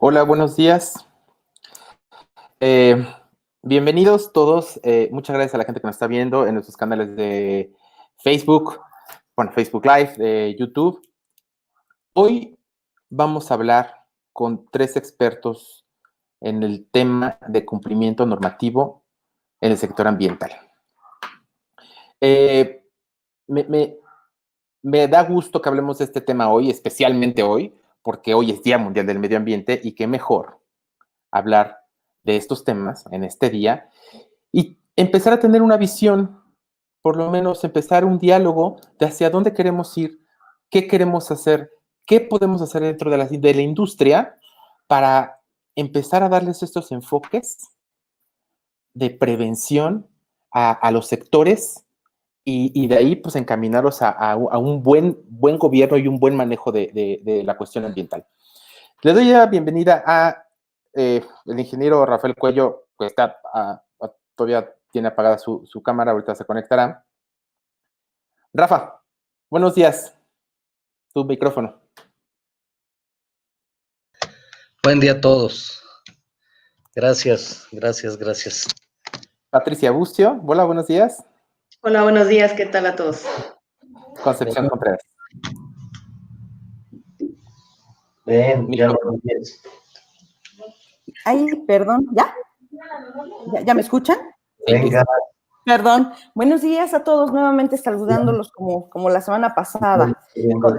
Hola, buenos días. Eh, Bienvenidos todos. Muchas gracias a la gente que nos está viendo en nuestros canales de Facebook, Facebook Live, de YouTube. Hoy vamos a hablar con tres expertos en el tema de cumplimiento normativo en el sector ambiental. Eh, me, me- Me da gusto que hablemos de este tema hoy, especialmente hoy, porque hoy es Día Mundial del Medio Ambiente y qué mejor hablar de estos temas en este día y empezar a tener una visión, por lo menos empezar un diálogo de hacia dónde queremos ir, qué queremos hacer, qué podemos hacer dentro de la industria para empezar a darles estos enfoques de prevención a los sectores y de ahí pues encaminarlos a un buen gobierno y un buen manejo de la cuestión ambiental. Le doy la bienvenida a el ingeniero Rafael Cuello, que está todavía tiene apagada su cámara, ahorita se conectará. Rafa, buenos días. Tu micrófono. Buen día a todos. Gracias. Patricia Bucio, hola, buenos días. Hola, buenos días, ¿qué tal a todos? Concepción Contreras. Ven, ya buenos días. Ay, perdón, ¿ya? ¿Ya me escuchan? Venga. Perdón. Buenos días a todos, nuevamente saludándolos como la semana pasada.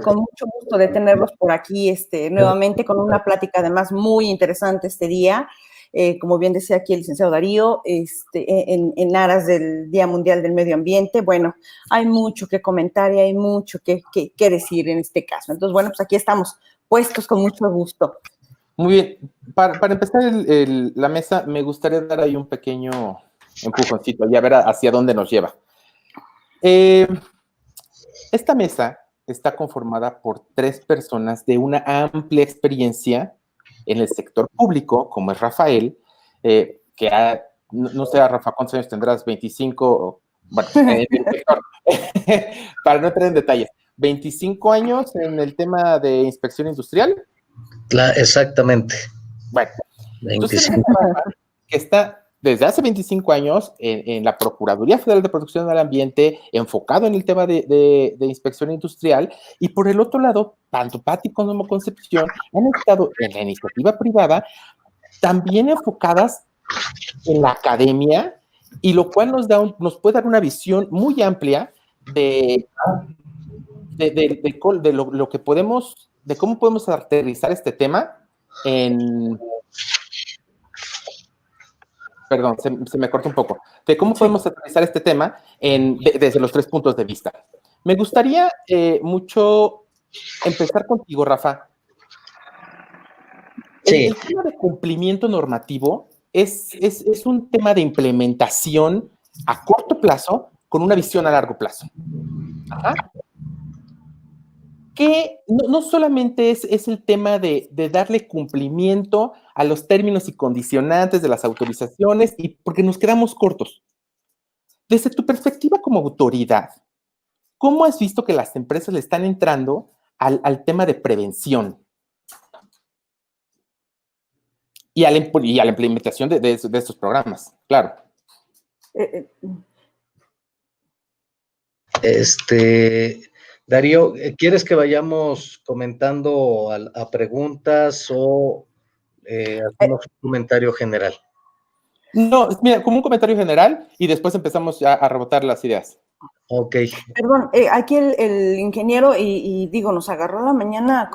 Con mucho gusto de tenerlos por aquí nuevamente con una plática además muy interesante este día. Como bien decía aquí el licenciado Darío, en aras del Día Mundial del Medio Ambiente. Bueno, hay mucho que comentar y hay mucho que decir en este caso. Entonces, bueno, pues aquí estamos puestos con mucho gusto. Muy bien. Para empezar la mesa, me gustaría dar ahí un pequeño empujoncito y a ver hacia dónde nos lleva. Esta mesa está conformada por tres personas de una amplia experiencia en el sector público, como es Rafael, no sé, Rafa, ¿cuántos años tendrás? 25, bueno, en el sector, para no entrar en detalles, 25 años en el tema de inspección industrial. Exactamente. Bueno, 25. entonces Rafa, que está desde hace 25 años en la Procuraduría Federal de Protección del Ambiente, enfocado en el tema de inspección industrial, y por el otro lado, tanto Pati como Concepción han estado en la iniciativa privada, también enfocadas en la academia, y lo cual nos puede dar una visión muy amplia de lo que podemos, de cómo podemos aterrizar este tema en... Perdón, se me corta un poco, de cómo podemos aterrizar este tema desde los tres puntos de vista. Me gustaría mucho empezar contigo, Rafa. Sí. El tema de cumplimiento normativo es un tema de implementación a corto plazo con una visión a largo plazo. Ajá. Que no solamente es el tema de darle cumplimiento a los términos y condicionantes de las autorizaciones, y porque nos quedamos cortos. Desde tu perspectiva como autoridad, ¿cómo has visto que las empresas le están entrando al tema de prevención y a la implementación de estos programas? Claro. Darío, ¿quieres que vayamos comentando a preguntas o hacemos un comentario general? No, mira, como un comentario general y después empezamos a rebotar las ideas. Ok. Perdón, aquí el ingeniero, y digo, nos agarró la mañana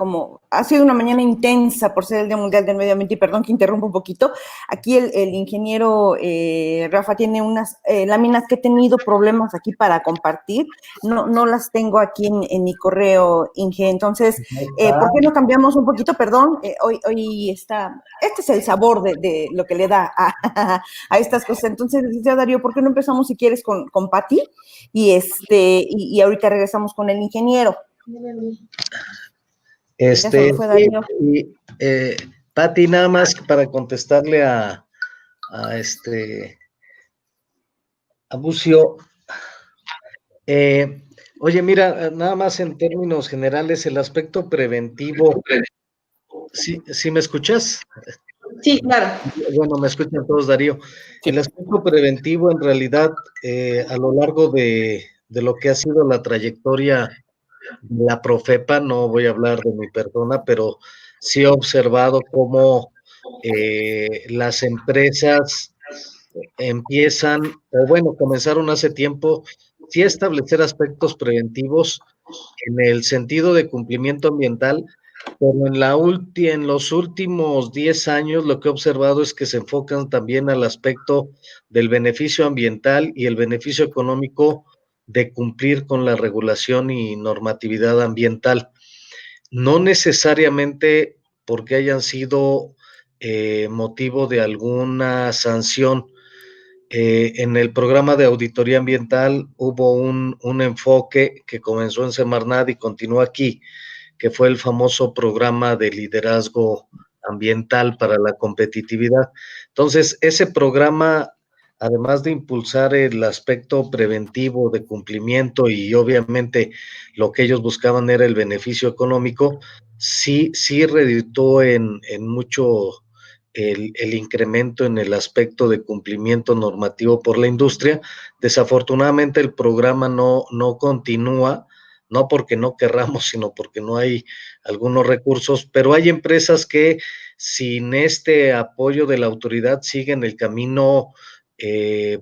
ha sido una mañana intensa por ser el Día Mundial del Medio Ambiente, y perdón que interrumpa un poquito. Aquí el ingeniero Rafa tiene unas láminas que he tenido problemas aquí para compartir. No las tengo aquí en mi correo, Inge. Entonces, ¿por qué no cambiamos un poquito? Perdón, hoy está, este es el sabor de lo que le da a estas cosas. Entonces, decía Darío, ¿por qué no empezamos, si quieres, con Pati? Y ahorita regresamos con el ingeniero. Pati, nada más para contestarle a Bucio. Oye, mira, nada más en términos generales, el aspecto preventivo ¿Sí me escuchas? Sí, claro. Bueno, me escuchan todos, Darío. Sí. El aspecto preventivo, en realidad, a lo largo de lo que ha sido la trayectoria de la Profepa, no voy a hablar de mi persona, pero sí he observado cómo las empresas empiezan, o bueno, comenzaron hace tiempo, sí a establecer aspectos preventivos en el sentido de cumplimiento ambiental, pero en los últimos 10 años lo que he observado es que se enfocan también al aspecto del beneficio ambiental y el beneficio económico de cumplir con la regulación y normatividad ambiental. No necesariamente porque hayan sido motivo de alguna sanción. En el programa de auditoría ambiental hubo un enfoque que comenzó en Semarnat y continúa aquí, que fue el famoso programa de liderazgo ambiental para la competitividad. Entonces, ese programa, además de impulsar el aspecto preventivo de cumplimiento y obviamente lo que ellos buscaban era el beneficio económico, sí reditó en mucho el incremento en el aspecto de cumplimiento normativo por la industria. Desafortunadamente el programa no continúa, no porque no querramos, sino porque no hay algunos recursos, pero hay empresas que sin este apoyo de la autoridad siguen el camino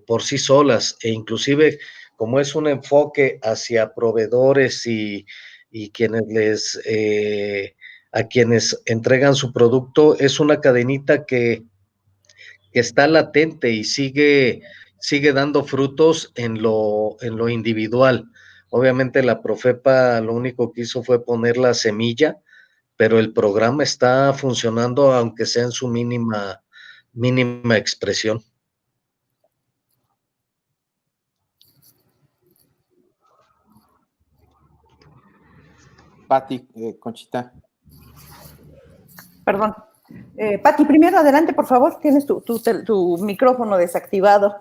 por sí solas, e inclusive como es un enfoque hacia proveedores y quienes a quienes entregan su producto, es una cadenita que está latente y sigue dando frutos en lo individual. Obviamente la Profepa lo único que hizo fue poner la semilla, pero el programa está funcionando aunque sea en su mínima expresión. Pati, Conchita. Perdón. Pati, primero adelante, por favor. Tienes tu micrófono desactivado.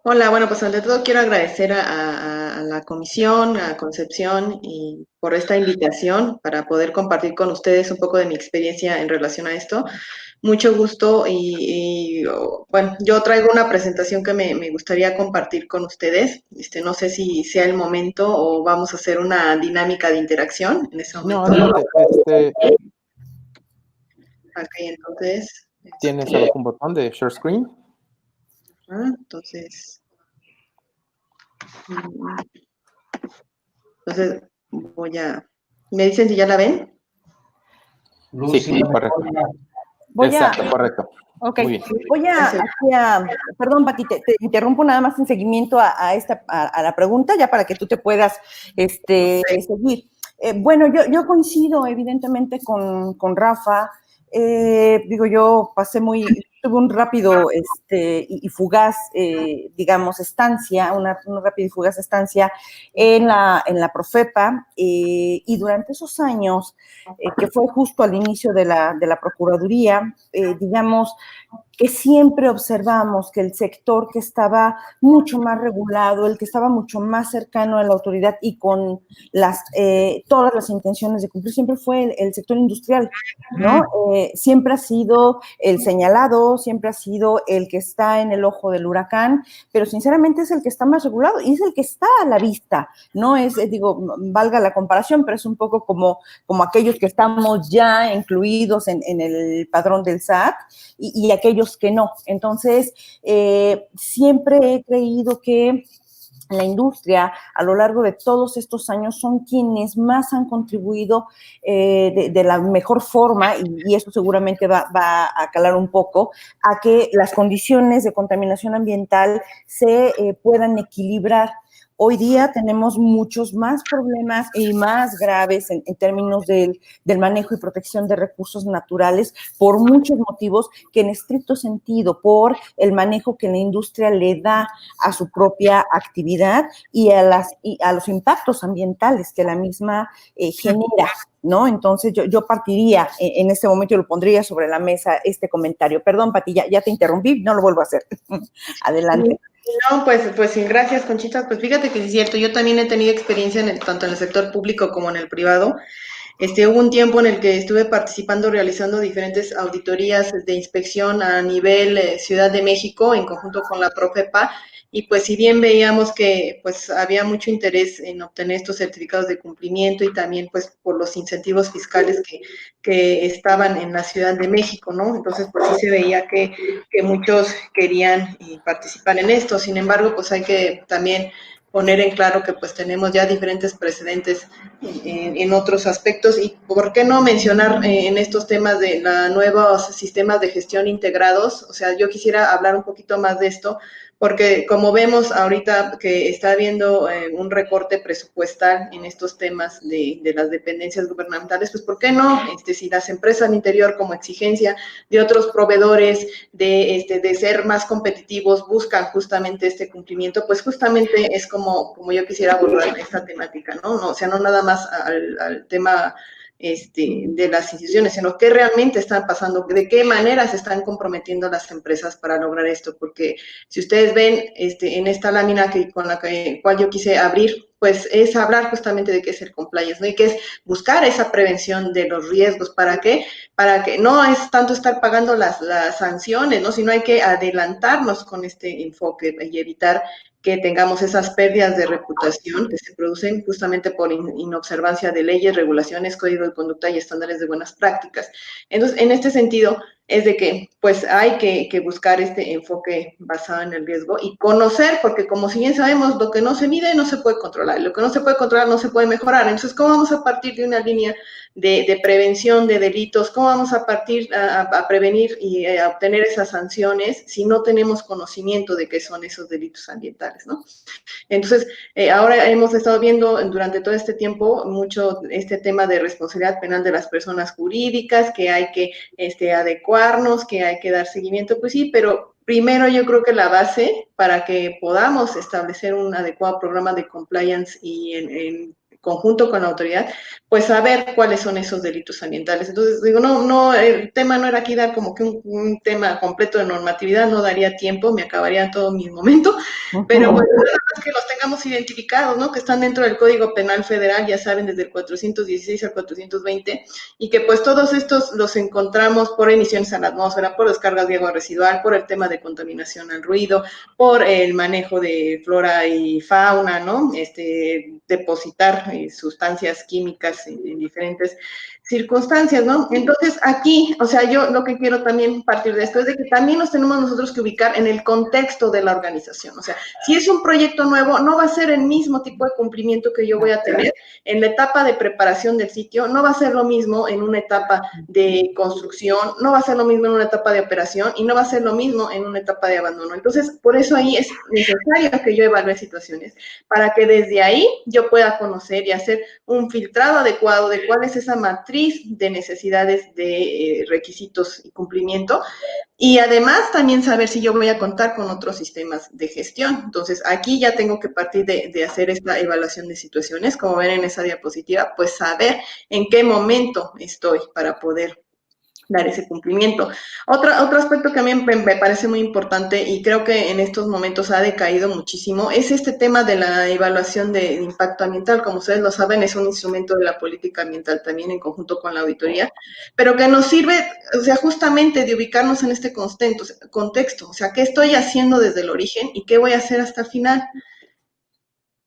Hola, bueno, pues ante todo quiero agradecer a la comisión, a Concepción, y por esta invitación para poder compartir con ustedes un poco de mi experiencia en relación a esto. Mucho gusto bueno, yo traigo una presentación que me gustaría compartir con ustedes. No sé si sea el momento o vamos a hacer una dinámica de interacción en ese No, momento. adelante. Ok, entonces. Tienes abajo un botón de share screen. Entonces voy a. ¿Me dicen si ya la ven? Sí, correcto. Exacto, correcto. Ok, muy bien. voy perdón, Pati, te interrumpo nada más en seguimiento a la pregunta, ya para que tú te puedas seguir. Bueno, yo coincido evidentemente con Rafa. Yo tuve un rápido y fugaz, digamos, estancia, una rápida y fugaz estancia en la Profepa, y durante esos años, que fue justo al inicio de la Procuraduría, digamos, que siempre observamos que el sector que estaba mucho más regulado, el que estaba mucho más cercano a la autoridad y con todas las intenciones de cumplir, siempre fue el sector industrial, ¿no? Siempre ha sido el señalado, siempre ha sido el que está en el ojo del huracán, pero sinceramente es el que está más regulado y es el que está a la vista, no es, valga la comparación, pero es un poco como aquellos que estamos ya incluidos en el padrón del SAT y aquellos que no. Entonces, siempre he creído que la industria a lo largo de todos estos años son quienes más han contribuido de la mejor forma, y eso seguramente va a calar un poco, a que las condiciones de contaminación ambiental se puedan equilibrar. Hoy día tenemos muchos más problemas y más graves en términos del manejo y protección de recursos naturales por muchos motivos, que en estricto sentido por el manejo que la industria le da a su propia actividad y a los impactos ambientales que la misma genera, ¿no? Entonces yo partiría en este momento, yo lo pondría sobre la mesa este comentario. Perdón, Pati, ya te interrumpí, no lo vuelvo a hacer. Adelante. No, pues sí, gracias, Conchita. Pues fíjate que sí es cierto, yo también he tenido experiencia tanto en el sector público como en el privado. Hubo un tiempo en el que estuve participando, realizando diferentes auditorías de inspección a nivel Ciudad de México, en conjunto con la Profepa, y pues si bien veíamos que pues había mucho interés en obtener estos certificados de cumplimiento y también pues por los incentivos fiscales que estaban en la Ciudad de México, ¿no? Entonces pues sí se veía que muchos querían participar en esto. Sin embargo, pues hay que también poner en claro que pues tenemos ya diferentes precedentes en otros aspectos, y por qué no mencionar en estos temas de los nuevos sistemas de gestión integrados. O sea, yo quisiera hablar un poquito más de esto, porque como vemos ahorita que está habiendo un recorte presupuestal en estos temas de las dependencias gubernamentales, pues ¿por qué no? Si las empresas al interior, como exigencia de otros proveedores de ser más competitivos, buscan justamente este cumplimiento, pues justamente es como yo quisiera abordar esta temática, ¿no? O sea, no nada más al tema de las instituciones, sino qué realmente están pasando, de qué manera se están comprometiendo las empresas para lograr esto, porque si ustedes ven en esta lámina con la cual yo quise abrir, pues es hablar justamente de qué es el compliance, ¿no? Y qué es buscar esa prevención de los riesgos. ¿Para qué? Para que no es tanto estar pagando las sanciones, ¿no? Sino hay que adelantarnos con este enfoque y evitar que tengamos esas pérdidas de reputación que se producen justamente por inobservancia de leyes, regulaciones, código de conducta y estándares de buenas prácticas. Entonces, en este sentido, es de que pues hay que buscar este enfoque basado en el riesgo y conocer, porque como si bien sabemos, lo que no se mide no se puede controlar, lo que no se puede controlar no se puede mejorar. Entonces, ¿cómo vamos a partir de una línea de prevención de delitos? ¿Cómo vamos a partir a prevenir y a obtener esas sanciones si no tenemos conocimiento de qué son esos delitos ambientales, ¿no? Entonces, ahora hemos estado viendo durante todo este tiempo mucho este tema de responsabilidad penal de las personas jurídicas, que hay que adecuarnos, que hay que dar seguimiento, pues sí, pero primero yo creo que la base para que podamos establecer un adecuado programa de compliance y en conjunto con la autoridad, pues saber cuáles son esos delitos ambientales. Entonces, digo, no, el tema no era aquí dar como que un tema completo de normatividad, no daría tiempo, me acabaría todo mi momento, pero pues que los tengamos identificados, ¿no? Que están dentro del Código Penal Federal, ya saben, desde el 416 al 420, y que pues todos estos los encontramos por emisiones a la atmósfera, por descargas de agua residual, por el tema de contaminación al ruido, por el manejo de flora y fauna, ¿no? Depositar sustancias químicas en diferentes circunstancias, ¿no? Entonces, aquí, o sea, yo lo que quiero también partir de esto es de que también nos tenemos nosotros que ubicar en el contexto de la organización. O sea, si es un proyecto nuevo, no va a ser el mismo tipo de cumplimiento que yo voy a tener en la etapa de preparación del sitio, no va a ser lo mismo en una etapa de construcción, no va a ser lo mismo en una etapa de operación y no va a ser lo mismo en una etapa de abandono. Entonces, por eso ahí es necesario que yo evalúe situaciones para que desde ahí yo pueda conocer y hacer un filtrado adecuado de cuál es esa matriz de necesidades de requisitos y cumplimiento, y además también saber si yo voy a contar con otros sistemas de gestión. Entonces, aquí ya tengo que partir de hacer esta evaluación de situaciones, como ven en esa diapositiva, pues saber en qué momento estoy para poder dar ese cumplimiento. Otro aspecto que a mí me parece muy importante y creo que en estos momentos ha decaído muchísimo es este tema de la evaluación de impacto ambiental. Como ustedes lo saben, es un instrumento de la política ambiental también en conjunto con la auditoría, pero que nos sirve, o sea, justamente de ubicarnos en este contexto, o sea, qué estoy haciendo desde el origen y qué voy a hacer hasta el final.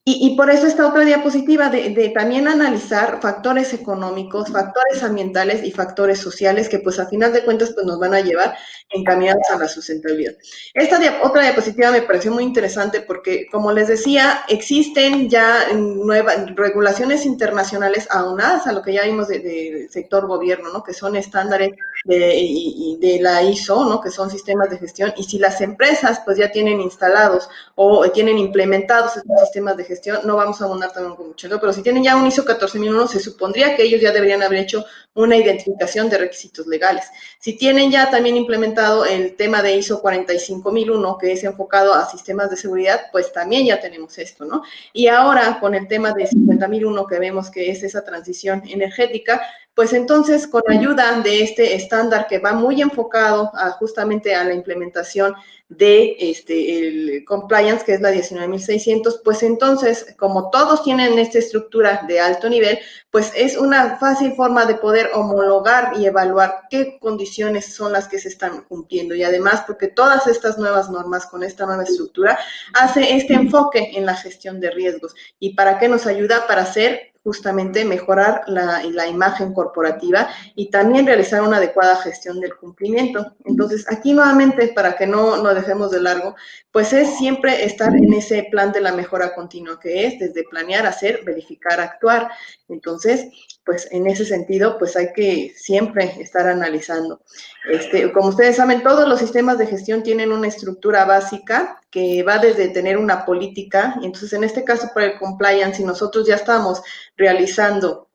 Y por eso esta otra diapositiva de también analizar factores económicos, factores ambientales y factores sociales que pues a final de cuentas pues nos van a llevar encaminados a la sustentabilidad. Esta otra diapositiva me pareció muy interesante porque, como les decía, existen ya nuevas regulaciones internacionales aunadas a lo que ya vimos del sector gobierno, ¿no? Que son estándares de la ISO, ¿no? Que son sistemas de gestión, y si las empresas pues ya tienen instalados o tienen implementados estos sistemas de gestión, no vamos a abundar también con mucho, ¿no? Pero si tienen ya un ISO 14001, se supondría que ellos ya deberían haber hecho una identificación de requisitos legales. Si tienen ya también implementado el tema de ISO 45001, que es enfocado a sistemas de seguridad, pues también ya tenemos esto, ¿no? Y ahora con el tema de 50001, que vemos que es esa transición energética, pues entonces con ayuda de este estándar que va muy enfocado justamente a la implementación de el compliance, que es la 19.600, pues entonces, como todos tienen esta estructura de alto nivel, pues es una fácil forma de poder homologar y evaluar qué condiciones son las que se están cumpliendo. Y además, porque todas estas nuevas normas con esta nueva estructura hace este enfoque en la gestión de riesgos. ¿Y para qué nos ayuda? Para hacer justamente mejorar la imagen corporativa y también realizar una adecuada gestión del cumplimiento. Entonces, aquí nuevamente, para que no dejemos de largo, pues es siempre estar en ese plan de la mejora continua, que es desde planear, hacer, verificar, actuar. Entonces, pues en ese sentido, pues hay que siempre estar analizando. Como ustedes saben, todos los sistemas de gestión tienen una estructura básica que va desde tener una política, y entonces en este caso para el compliance, si nosotros ya estamos realizando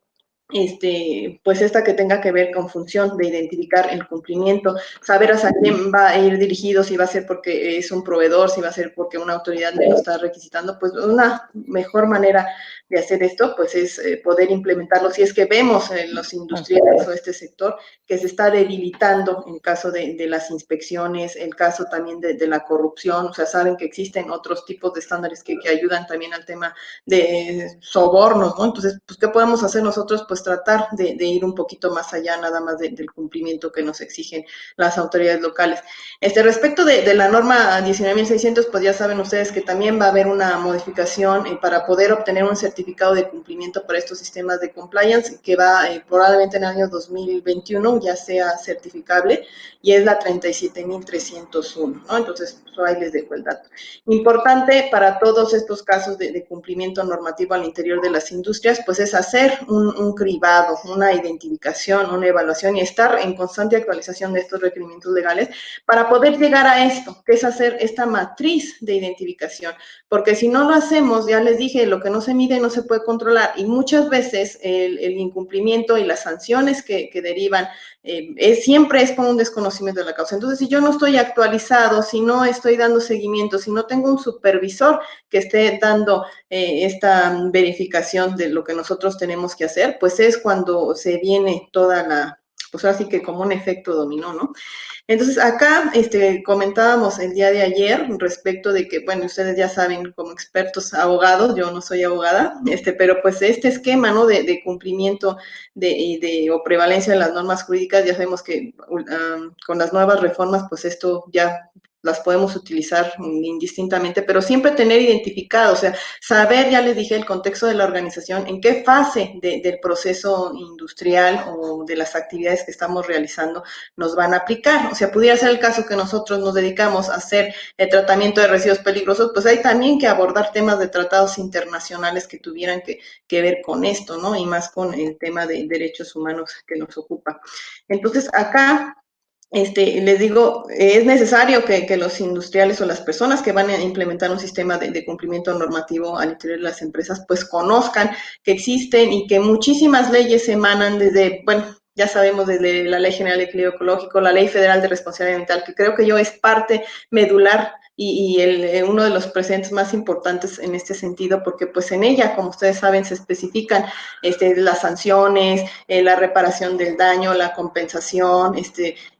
pues esta que tenga que ver con función de identificar el cumplimiento, saber hacia quién va a ir dirigido, si va a ser porque es un proveedor, si va a ser porque una autoridad me lo está requisitando, pues una mejor manera de hacer esto, pues es poder implementarlo. Si es que vemos en los industriales o este sector que se está debilitando en caso de las inspecciones, el caso también de la corrupción, o sea, saben que existen otros tipos de estándares que ayudan también al tema de sobornos, ¿no? Entonces, pues, ¿qué podemos hacer nosotros? Pues tratar de ir un poquito más allá, nada más del cumplimiento que nos exigen las autoridades locales. Respecto de la norma 19.600, pues ya saben ustedes que también va a haber una modificación para poder obtener un certificado de cumplimiento para estos sistemas de compliance, que va probablemente en el año 2021 ya sea certificable, y es la 37.301, ¿no? Entonces, pues, ahí les dejo el dato. Importante para todos estos casos de cumplimiento normativo al interior de las industrias, pues es hacer un cribado, una identificación, una evaluación y estar en constante actualización de estos requerimientos legales para poder llegar a esto, que es hacer esta matriz de identificación, porque si no lo hacemos, ya les dije, lo que no se mide no se puede controlar, y muchas veces el incumplimiento y las sanciones que derivan siempre es por un desconocimiento de la causa. Entonces, si yo no estoy actualizado, si no estoy dando seguimiento, si no tengo un supervisor que esté dando esta verificación de lo que nosotros tenemos que hacer, pues es cuando se viene toda pues así que como un efecto dominó, ¿no? Entonces, acá comentábamos el día de ayer respecto de que, bueno, ustedes ya saben como expertos abogados, yo no soy abogada, pero pues este esquema, ¿no? De cumplimiento o prevalencia de las normas jurídicas, ya sabemos que con las nuevas reformas, pues esto ya las podemos utilizar indistintamente, pero siempre tener identificado, o sea, saber, ya les dije, el contexto de la organización, en qué fase del proceso industrial o de las actividades que estamos realizando nos van a aplicar. O sea, pudiera ser el caso que nosotros nos dedicamos a hacer el tratamiento de residuos peligrosos, pues hay también que abordar temas de tratados internacionales que tuvieran que ver con esto, ¿no? Y más con el tema de derechos humanos que nos ocupa. Entonces, acá les digo, es necesario que los industriales o las personas que van a implementar un sistema de cumplimiento normativo al interior de las empresas, pues conozcan que existen y que muchísimas leyes emanan desde, bueno, ya sabemos desde la Ley General de Equilibrio Ecológico, la Ley Federal de Responsabilidad Ambiental, que creo que yo es parte medular y uno de los presentes más importantes en este sentido, porque pues en ella, como ustedes saben, se especifican las sanciones, la reparación del daño, la compensación,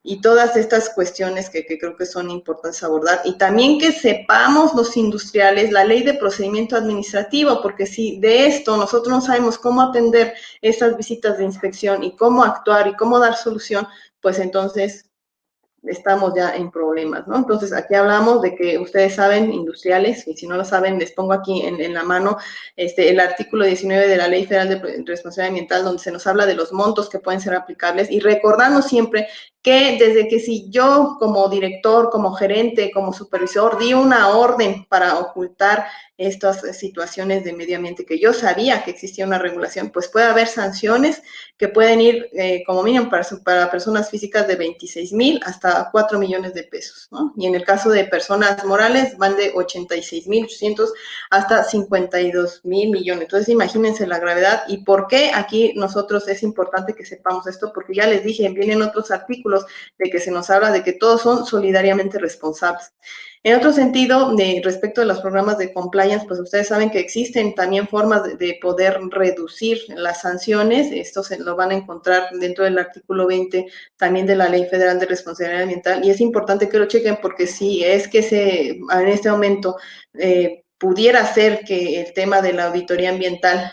y todas estas cuestiones que creo que son importantes abordar. Y también que sepamos los industriales la ley de procedimiento administrativo, porque si de esto nosotros no sabemos cómo atender estas visitas de inspección y cómo actuar y cómo dar solución, pues entonces estamos ya en problemas, ¿no? Entonces, aquí hablamos de que ustedes saben, industriales, y si no lo saben, les pongo aquí en la mano el artículo 19 de la Ley Federal de Responsabilidad Ambiental, donde se nos habla de los montos que pueden ser aplicables, y recordarnos siempre que desde que si yo como director, como gerente, como supervisor, di una orden para ocultar estas situaciones de medio ambiente que yo sabía que existía una regulación, pues puede haber sanciones que pueden ir como mínimo para personas físicas de 26,000 hasta 4 millones de pesos, ¿no? Y en el caso de personas morales van de 86,800 hasta 52,000 millones. Entonces imagínense la gravedad y por qué aquí nosotros es importante que sepamos esto, porque ya les dije, vienen otros artículos de que se nos habla de que todos son solidariamente responsables. En otro sentido, respecto a los programas de compliance, pues ustedes saben que existen también formas de poder reducir las sanciones. Esto se lo van a encontrar dentro del artículo 20 también de la Ley Federal de Responsabilidad Ambiental, y es importante que lo chequen porque si es que en este momento pudiera ser que el tema de la auditoría ambiental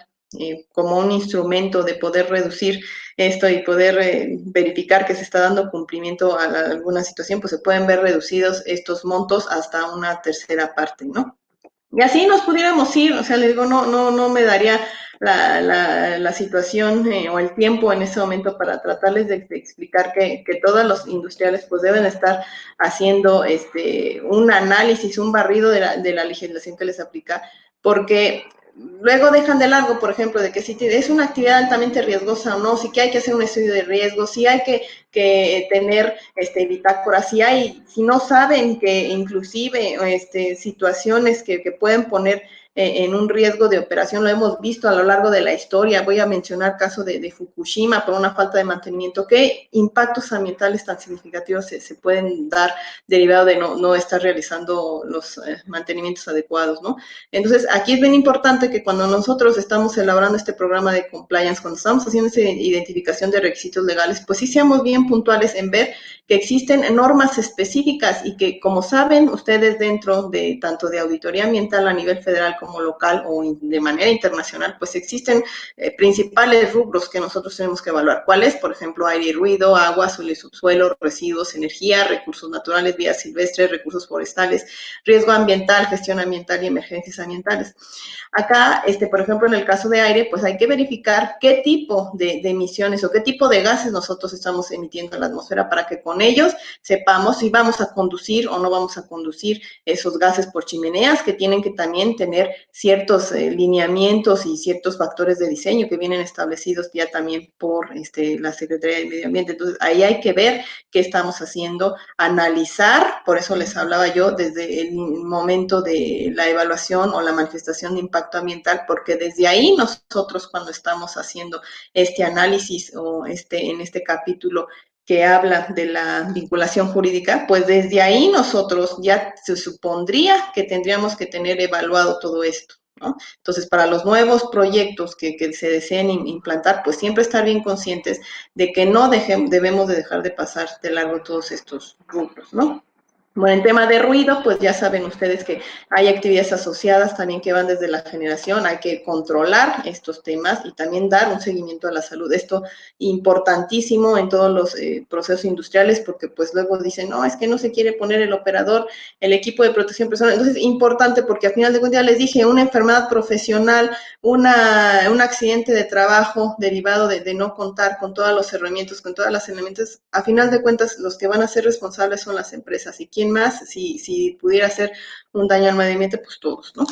como un instrumento de poder reducir esto y poder verificar que se está dando cumplimiento a alguna situación, pues se pueden ver reducidos estos montos hasta una tercera parte, ¿no? Y así nos pudiéramos ir, o sea, les digo, no me daría la situación o el tiempo en ese momento para tratarles de explicar que todos los industriales pues deben estar haciendo un análisis, un barrido de la legislación que les aplica, porque luego dejan de largo, por ejemplo, de que si es una actividad altamente riesgosa o no, sí que hay que hacer un estudio de riesgo, sí hay que tener bitácoras, si no saben que inclusive situaciones que pueden poner en un riesgo de operación, lo hemos visto a lo largo de la historia. Voy a mencionar caso de Fukushima por una falta de mantenimiento. ¿Qué impactos ambientales tan significativos se pueden dar derivado de no estar realizando los mantenimientos adecuados, ¿no? Entonces, aquí es bien importante que cuando nosotros estamos elaborando este programa de compliance, cuando estamos haciendo esa identificación de requisitos legales, pues sí seamos bien puntuales en ver que existen normas específicas y que, como saben ustedes, dentro de tanto de auditoría ambiental a nivel federal como local o de manera internacional, pues existen principales rubros que nosotros tenemos que evaluar. ¿Cuáles? Por ejemplo, aire y ruido, agua, suelo y subsuelo, residuos, energía, recursos naturales, vías silvestres, recursos forestales, riesgo ambiental, gestión ambiental y emergencias ambientales. Acá, por ejemplo, en el caso de aire, pues hay que verificar qué tipo de emisiones o qué tipo de gases nosotros estamos emitiendo a la atmósfera para que con ellos sepamos si vamos a conducir o no vamos a conducir esos gases por chimeneas, que tienen que también tener ciertos lineamientos y ciertos factores de diseño que vienen establecidos ya también por la Secretaría de Medio Ambiente. Entonces, ahí hay que ver qué estamos haciendo, analizar, por eso les hablaba yo desde el momento de la evaluación o la manifestación de impacto ambiental, porque desde ahí nosotros cuando estamos haciendo este análisis o en este capítulo que habla de la vinculación jurídica, pues desde ahí nosotros ya se supondría que tendríamos que tener evaluado todo esto, ¿no? Entonces, para los nuevos proyectos que se deseen implantar, pues siempre estar bien conscientes de que no debemos de dejar de pasar de largo todos estos rubros, ¿no? Bueno, en tema de ruido, pues ya saben ustedes que hay actividades asociadas también que van desde la generación, hay que controlar estos temas y también dar un seguimiento a la salud. Esto importantísimo en todos los procesos industriales, porque pues luego dicen, no, es que no se quiere poner el operador, el equipo de protección personal. Entonces, importante porque al final de cuentas les dije, una enfermedad profesional, un accidente de trabajo derivado de no contar con todas los herramientas, con todas las herramientas, a final de cuentas los que van a ser responsables son las empresas. ¿Y quién más? Si pudiera ser un daño al medio ambiente, pues todos, ¿no?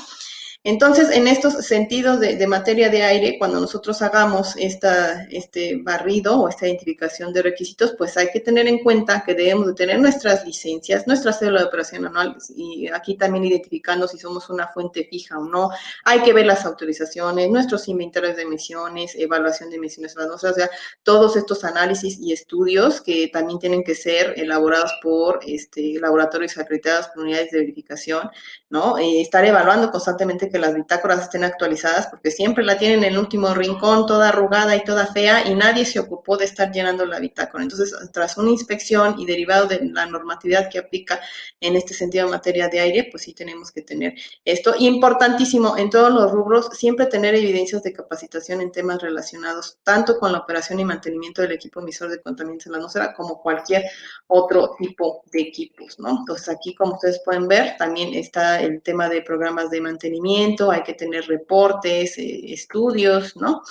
Entonces, en estos sentidos de materia de aire, cuando nosotros hagamos este barrido o esta identificación de requisitos, pues hay que tener en cuenta que debemos de tener nuestras licencias, nuestra cédula de operación anual, y aquí también identificando si somos una fuente fija o no. Hay que ver las autorizaciones, nuestros inventarios de emisiones, evaluación de emisiones, o sea, todos estos análisis y estudios que también tienen que ser elaborados por laboratorios acreditados por unidades de verificación, ¿no? Estar evaluando constantemente que las bitácoras estén actualizadas, porque siempre la tienen en el último rincón, toda arrugada y toda fea, y nadie se ocupó de estar llenando la bitácora. Entonces, tras una inspección y derivado de la normatividad que aplica en este sentido en materia de aire, pues sí tenemos que tener esto. Importantísimo, en todos los rubros, siempre tener evidencias de capacitación en temas relacionados tanto con la operación y mantenimiento del equipo emisor de contaminantes en la atmósfera como cualquier otro tipo de equipos, ¿no? Entonces, aquí, como ustedes pueden ver, también está el tema de programas de mantenimiento, hay que tener reportes, estudios, ¿no?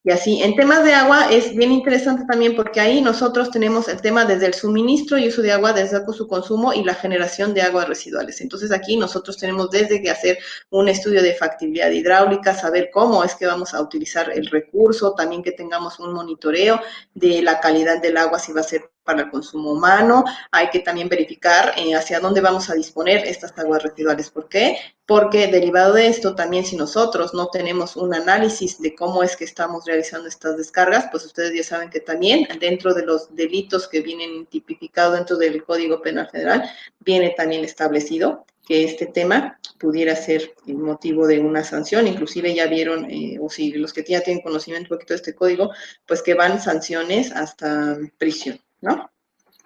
Y así, en temas de agua es bien interesante también porque ahí nosotros tenemos el tema desde el suministro y uso de agua, desde su consumo y la generación de aguas residuales. Entonces, aquí nosotros tenemos desde que hacer un estudio de factibilidad hidráulica, saber cómo es que vamos a utilizar el recurso, también que tengamos un monitoreo de la calidad del agua, si va a ser para el consumo humano, hay que también verificar hacia dónde vamos a disponer estas aguas residuales. ¿Por qué? Porque derivado de esto, también si nosotros no tenemos un análisis de cómo es que estamos realizando estas descargas, pues ustedes ya saben que también dentro de los delitos que vienen tipificados dentro del Código Penal Federal, viene también establecido que este tema pudiera ser el motivo de una sanción. Inclusive ya vieron, o si los que ya tienen conocimiento un poquito de este código, pues que van sanciones hasta prisión, ¿no?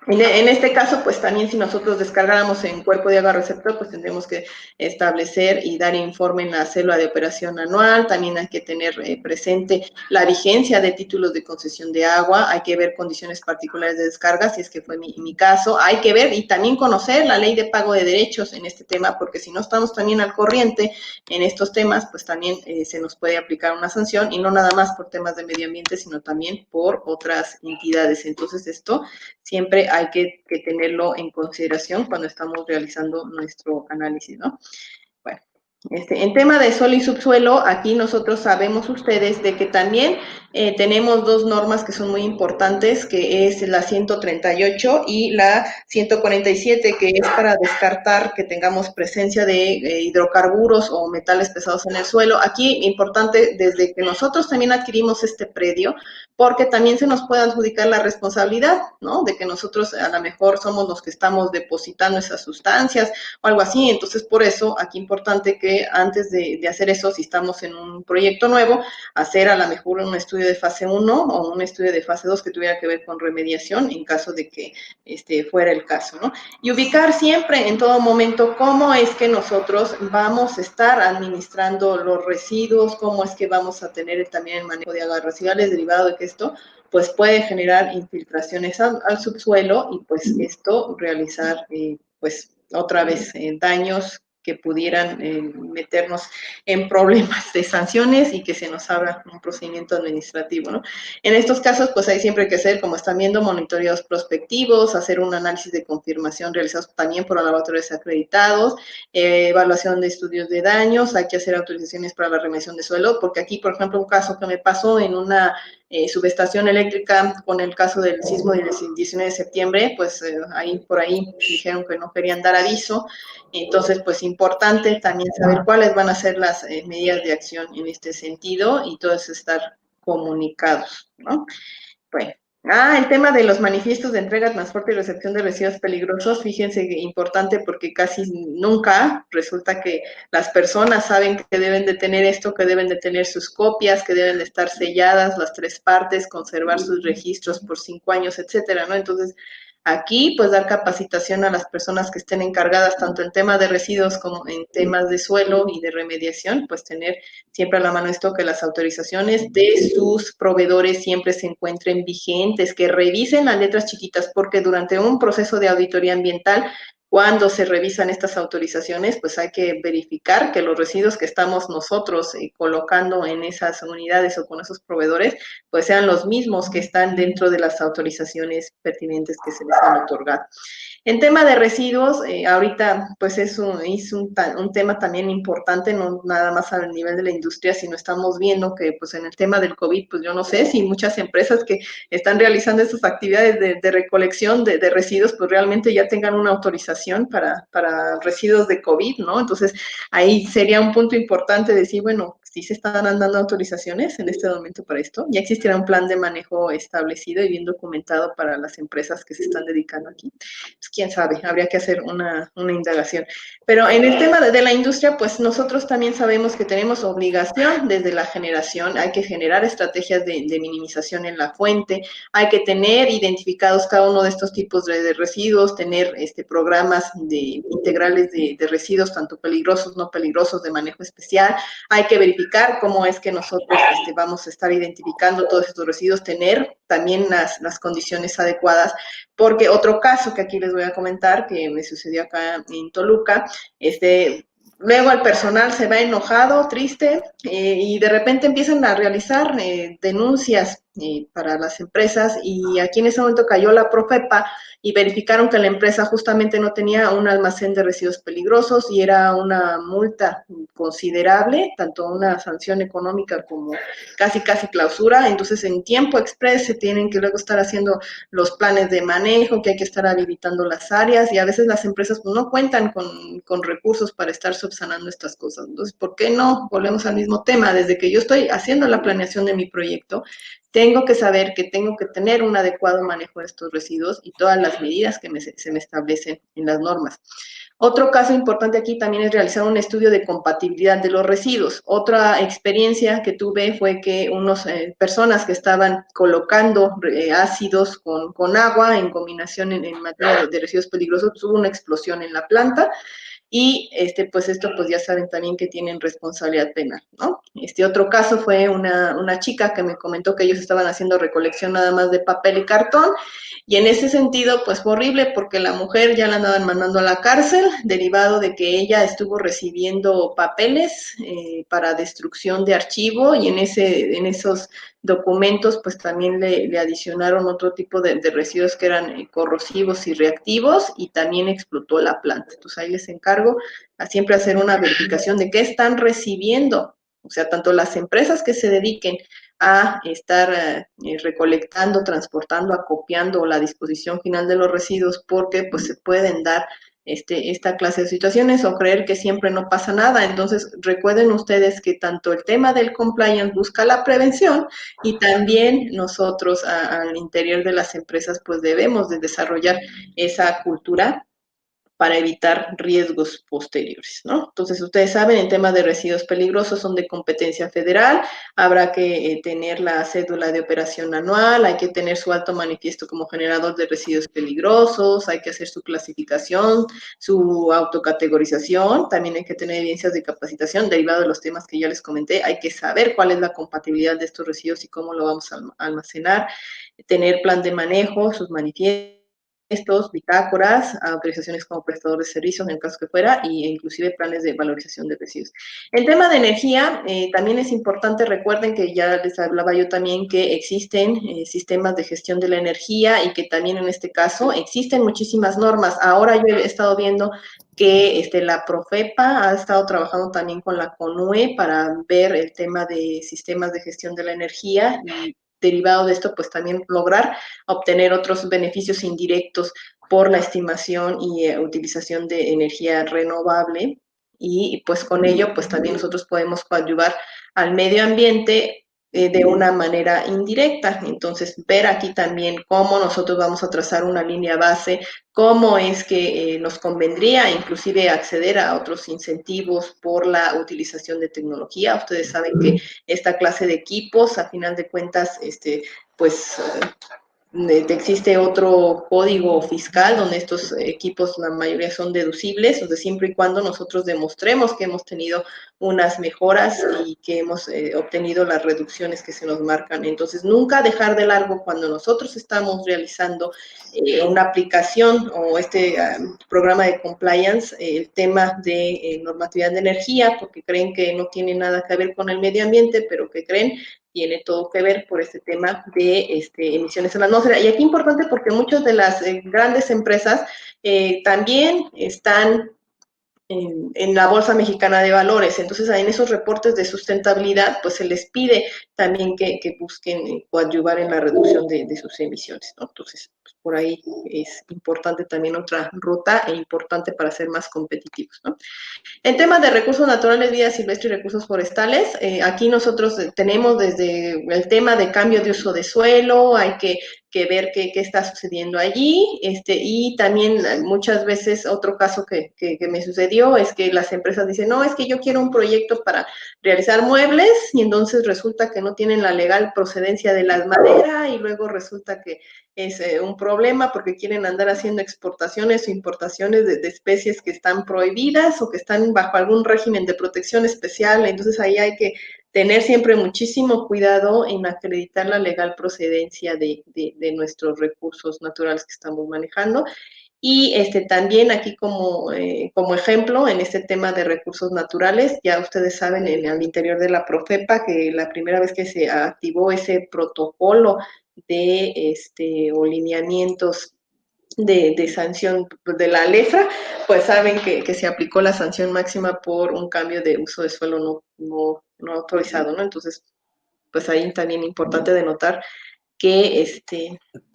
En este caso, pues también si nosotros descargáramos en cuerpo de agua receptor, pues tendremos que establecer y dar informe en la célula de operación anual. También hay que tener presente la vigencia de títulos de concesión de agua. Hay que ver condiciones particulares de descarga, si es que fue mi caso. Hay que ver y también conocer la ley de pago de derechos en este tema, porque si no estamos también al corriente en estos temas, pues también se nos puede aplicar una sanción, y no nada más por temas de medio ambiente, sino también por otras entidades. Entonces, esto siempre hay que tenerlo en consideración cuando estamos realizando nuestro análisis, ¿no? Bueno, en tema de suelo y subsuelo, aquí nosotros sabemos ustedes de que también tenemos dos normas que son muy importantes, que es la 138 y la 147, que es para descartar que tengamos presencia de hidrocarburos o metales pesados en el suelo. Aquí, importante, desde que nosotros también adquirimos este predio, porque también se nos puede adjudicar la responsabilidad, ¿no? De que nosotros a lo mejor somos los que estamos depositando esas sustancias o algo así. Entonces, por eso, aquí importante que antes de hacer eso, si estamos en un proyecto nuevo, hacer a lo mejor un estudio de fase 1 o un estudio de fase 2 que tuviera que ver con remediación en caso de que fuera el caso, ¿no? Y ubicar siempre, en todo momento, cómo es que nosotros vamos a estar administrando los residuos, cómo es que vamos a tener también el manejo de aguas residuales, derivado de que esto pues puede generar infiltraciones al subsuelo, y pues esto realizar pues otra vez daños que pudieran meternos en problemas de sanciones y que se nos abra un procedimiento administrativo, ¿no? En estos casos, pues hay siempre que hacer, como están viendo, monitoreos prospectivos, hacer un análisis de confirmación realizados también por laboratorios acreditados, evaluación de estudios de daños, hay que hacer autorizaciones para la remediación de suelo, porque aquí, por ejemplo, un caso que me pasó en una subestación eléctrica con el caso del sismo del 19 de septiembre, pues por ahí dijeron que no querían dar aviso. Entonces, pues importante también saber cuáles van a ser las medidas de acción en este sentido, y todo eso estar comunicados, ¿no? Bueno. El tema de los manifiestos de entrega, transporte y recepción de residuos peligrosos, fíjense que importante, porque casi nunca resulta que las personas saben que deben de tener esto, que deben de tener sus copias, que deben de estar selladas las 3 partes, conservar sus registros por 5 años, etcétera, ¿no? Entonces, aquí, pues, dar capacitación a las personas que estén encargadas, tanto en temas de residuos como en temas de suelo y de remediación, pues tener siempre a la mano esto, que las autorizaciones de sus proveedores siempre se encuentren vigentes, que revisen las letras chiquitas, porque durante un proceso de auditoría ambiental, cuando se revisan estas autorizaciones, pues hay que verificar que los residuos que estamos nosotros colocando en esas unidades o con esos proveedores, pues sean los mismos que están dentro de las autorizaciones pertinentes que se les han otorgado. En tema de residuos, ahorita pues es un tema también importante, no nada más al nivel de la industria, sino estamos viendo que pues en el tema del COVID, pues yo no sé si muchas empresas que están realizando estas actividades de recolección de residuos, pues realmente ya tengan una autorización para residuos de COVID, ¿no? Entonces, ahí sería un punto importante decir, bueno, si se están dando autorizaciones en este momento para esto, ya existirá un plan de manejo establecido y bien documentado para las empresas que se están dedicando aquí. Pues quién sabe, habría que hacer una indagación. Pero en el tema de la industria, pues nosotros también sabemos que tenemos obligación desde la generación, hay que generar estrategias de minimización en la fuente, hay que tener identificados cada uno de estos tipos de residuos, tener programas integrales de residuos, tanto peligrosos, no peligrosos, de manejo especial. Hay que verificar cómo es que nosotros vamos a estar identificando todos estos residuos, tener también las condiciones adecuadas, porque otro caso que aquí les voy a comentar, que me sucedió acá en Toluca, luego el personal se va enojado, triste, y de repente empiezan a realizar denuncias para las empresas, y aquí en ese momento cayó la Profepa y verificaron que la empresa justamente no tenía un almacén de residuos peligrosos y era una multa considerable, tanto una sanción económica como casi clausura. Entonces en tiempo express se tienen que luego estar haciendo los planes de manejo, que hay que estar habilitando las áreas, y a veces las empresas pues, no cuentan con recursos para estar subsanando estas cosas. Entonces, ¿por qué no? Volvemos al mismo tema. Desde que yo estoy haciendo la planeación de mi proyecto, tengo que saber que tengo que tener un adecuado manejo de estos residuos y todas las medidas que se me establecen en las normas. Otro caso importante aquí también es realizar un estudio de compatibilidad de los residuos. Otra experiencia que tuve fue que unas personas que estaban colocando ácidos con agua en combinación en materia de residuos peligrosos, pues hubo una explosión en la planta, y pues esto pues ya saben también que tienen responsabilidad penal, ¿no? Otro caso fue una chica que me comentó que ellos estaban haciendo recolección nada más de papel y cartón, y en ese sentido pues fue horrible porque la mujer ya la andaban mandando a la cárcel, derivado de que ella estuvo recibiendo papeles para destrucción de archivo, y en esos documentos pues también le adicionaron otro tipo de residuos que eran corrosivos y reactivos, y también explotó la planta. Entonces ahí les encargo a siempre hacer una verificación de qué están recibiendo, o sea, tanto las empresas que se dediquen a estar recolectando, transportando, acopiando la disposición final de los residuos, porque pues se pueden dar esta clase de situaciones, o creer que siempre no pasa nada. Entonces, recuerden ustedes que tanto el tema del compliance busca la prevención, y también nosotros al interior de las empresas pues debemos de desarrollar esa cultura para evitar riesgos posteriores, ¿no? Entonces, ustedes saben, en temas de residuos peligrosos son de competencia federal, habrá que tener la cédula de operación anual, hay que tener su alto manifiesto como generador de residuos peligrosos, hay que hacer su clasificación, su autocategorización, también hay que tener evidencias de capacitación derivado de los temas que ya les comenté, hay que saber cuál es la compatibilidad de estos residuos y cómo lo vamos a almacenar, tener plan de manejo, sus manifiestos, bitácoras, autorizaciones como prestador de servicios en el caso que fuera, e inclusive planes de valorización de residuos. En tema de energía, también es importante, recuerden que ya les hablaba yo también que existen sistemas de gestión de la energía, y que también en este caso existen muchísimas normas. Ahora yo he estado viendo que la Profepa ha estado trabajando también con la CONUE para ver el tema de sistemas de gestión de la energía, y derivado de esto, pues también lograr obtener otros beneficios indirectos por la estimación y utilización de energía renovable, y pues con ello pues también nosotros podemos coadyuvar al medio ambiente de una manera indirecta. Entonces, ver aquí también cómo nosotros vamos a trazar una línea base, cómo es que nos convendría inclusive acceder a otros incentivos por la utilización de tecnología. Ustedes saben que esta clase de equipos, a final de cuentas, pues existe otro código fiscal donde estos equipos, la mayoría son deducibles, o sea, siempre y cuando nosotros demostremos que hemos tenido unas mejoras y que hemos obtenido las reducciones que se nos marcan. Entonces, nunca dejar de largo cuando nosotros estamos realizando una aplicación o programa de compliance, el tema de normatividad de energía, porque creen que no tiene nada que ver con el medio ambiente, pero que creen tiene todo que ver por este tema de emisiones en la atmósfera. Y aquí importante porque muchas de las grandes empresas también están en la Bolsa Mexicana de Valores. Entonces, en esos reportes de sustentabilidad, pues se les pide también que busquen coadyuvar en la reducción de sus emisiones, ¿no? Entonces, pues por ahí es importante también otra ruta e importante para ser más competitivos, ¿no? En temas de recursos naturales, vida silvestre y recursos forestales, aquí nosotros tenemos desde el tema de cambio de uso de suelo, hay que ver qué está sucediendo allí, y también muchas veces otro caso que me sucedió es que las empresas dicen, no, es que yo quiero un proyecto para realizar muebles, y entonces resulta que no tienen la legal procedencia de la madera, y luego resulta que es un problema porque quieren andar haciendo exportaciones o importaciones de especies que están prohibidas o que están bajo algún régimen de protección especial. Entonces ahí hay que tener siempre muchísimo cuidado en acreditar la legal procedencia de nuestros recursos naturales que estamos manejando. Y también aquí como ejemplo, en este tema de recursos naturales, ya ustedes saben al interior de la Profepa que la primera vez que se activó ese protocolo de o lineamientos de sanción de la LEFRA, pues saben que se aplicó la sanción máxima por un cambio de uso de suelo no autorizado, ¿no? Entonces, pues ahí también importante denotar que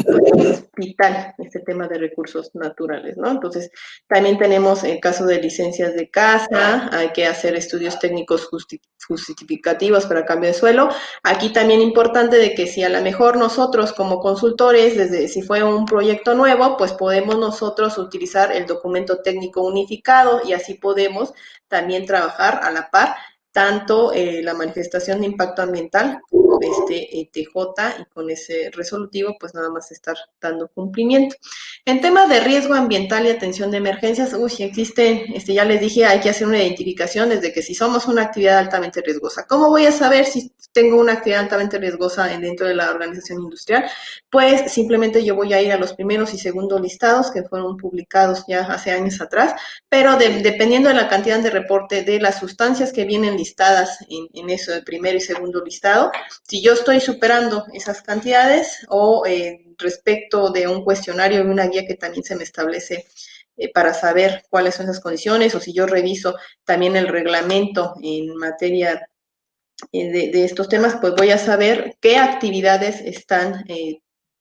pues es vital este tema de recursos naturales, ¿no? Entonces, también tenemos el caso de licencias de caza, hay que hacer estudios técnicos justificativos para cambio de suelo. Aquí también importante de que si a lo mejor nosotros como consultores, desde si fue un proyecto nuevo, pues podemos nosotros utilizar el documento técnico unificado y así podemos también trabajar a la par tanto la manifestación de impacto ambiental como TJ y con ese resolutivo pues nada más estar dando cumplimiento. En temas de riesgo ambiental y atención de emergencias, existen, ya les dije, hay que hacer una identificación desde que si somos una actividad altamente riesgosa. ¿Cómo voy a saber si tengo una actividad altamente riesgosa dentro de la organización industrial? Pues simplemente yo voy a ir a los primeros y segundos listados que fueron publicados ya hace años atrás, pero dependiendo de la cantidad de reporte de las sustancias que vienen listadas en eso de primero y segundo listado, si yo estoy superando esas cantidades o respecto de un cuestionario y una guía que también se me establece para saber cuáles son esas condiciones, o si yo reviso también el reglamento en materia de estos temas, pues voy a saber qué actividades están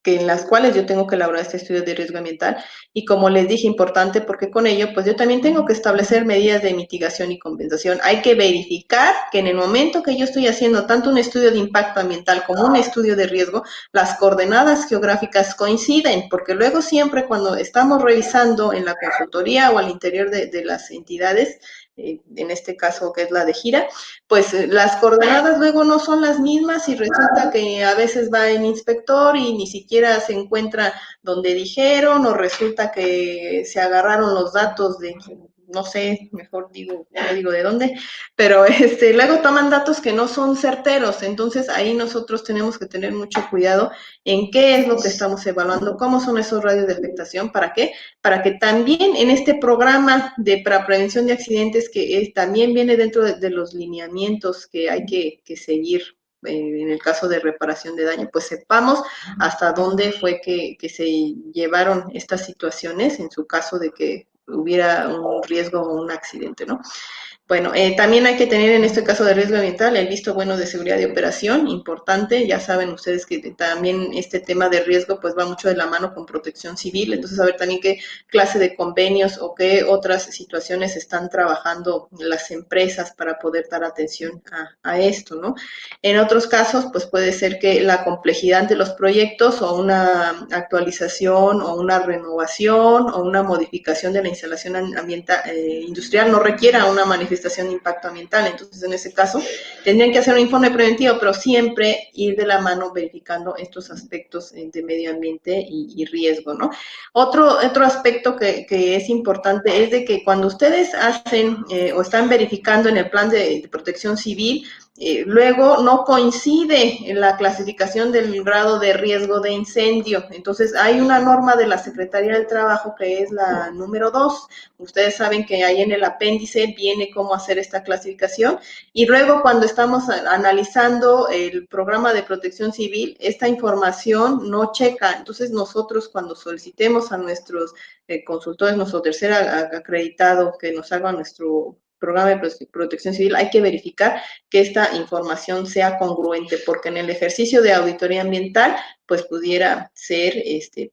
que en las cuales yo tengo que elaborar este estudio de riesgo ambiental y como les dije, importante porque con ello pues yo también tengo que establecer medidas de mitigación y compensación. Hay que verificar que en el momento que yo estoy haciendo tanto un estudio de impacto ambiental como un estudio de riesgo, las coordenadas geográficas coinciden, porque luego siempre cuando estamos revisando en la consultoría o al interior de las entidades, en este caso que es la de Gira, pues las coordenadas luego no son las mismas y resulta que a veces va el inspector y ni siquiera se encuentra donde dijeron o resulta que se agarraron los datos de, no sé, mejor digo, no digo de dónde, pero luego toman datos que no son certeros, entonces ahí nosotros tenemos que tener mucho cuidado en qué es lo que estamos evaluando, cómo son esos radios de afectación, ¿para qué? Para que también en este programa para prevención de accidentes que también viene dentro de los lineamientos que hay que seguir en el caso de reparación de daño, pues sepamos hasta dónde fue que se llevaron estas situaciones en su caso de que hubiera un riesgo o un accidente, ¿no? Bueno, también hay que tener en este caso de riesgo ambiental el visto bueno de seguridad de operación, importante, ya saben ustedes que también este tema de riesgo pues va mucho de la mano con protección civil, entonces saber también qué clase de convenios o qué otras situaciones están trabajando las empresas para poder dar atención a esto, ¿no? En otros casos pues puede ser que la complejidad de los proyectos o una actualización o una renovación o una modificación de la instalación ambiental, industrial no requiera una manifestación de impacto ambiental. Entonces, en ese caso, tendrían que hacer un informe preventivo, pero siempre ir de la mano verificando estos aspectos de medio ambiente y riesgo, ¿no? Otro aspecto que es importante es de que cuando ustedes hacen o están verificando en el plan de protección civil, luego no coincide en la clasificación del grado de riesgo de incendio. Entonces, hay una norma de la Secretaría del Trabajo que es la número 2. Ustedes saben que ahí en el apéndice viene cómo hacer esta clasificación y luego cuando estamos analizando el programa de protección civil, esta información no checa. Entonces, nosotros cuando solicitemos a nuestros consultores, nuestro tercer acreditado que nos haga nuestro programa de protección civil, hay que verificar que esta información sea congruente, porque en el ejercicio de auditoría ambiental, pues pudiera ser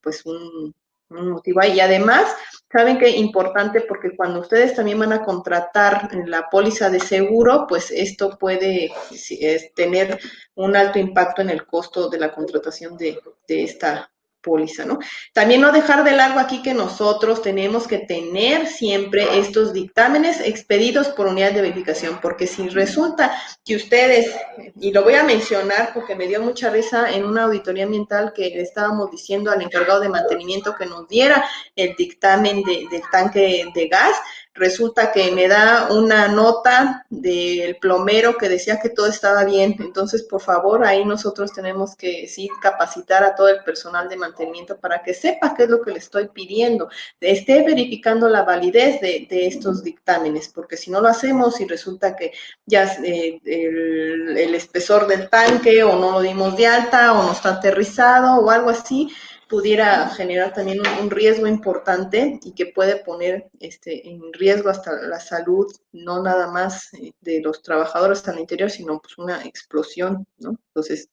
pues un motivo ahí. Y además, saben que es importante porque cuando ustedes también van a contratar la póliza de seguro, pues esto puede tener un alto impacto en el costo de la contratación de esta póliza, ¿no? También no dejar de largo aquí que nosotros tenemos que tener siempre estos dictámenes expedidos por unidad de verificación, porque si resulta que ustedes, y lo voy a mencionar porque me dio mucha risa en una auditoría ambiental que le estábamos diciendo al encargado de mantenimiento que nos diera el dictamen del tanque de gas, resulta que me da una nota del plomero que decía que todo estaba bien. Entonces, por favor, ahí nosotros tenemos que sí capacitar a todo el personal de mantenimiento para que sepa qué es lo que le estoy pidiendo, esté verificando la validez de estos dictámenes, porque si no lo hacemos y resulta que ya el espesor del tanque o no lo dimos de alta o no está aterrizado o algo así, pudiera generar también un riesgo importante y que puede poner en riesgo hasta la salud, no nada más de los trabajadores al interior, sino pues una explosión, ¿no? Entonces,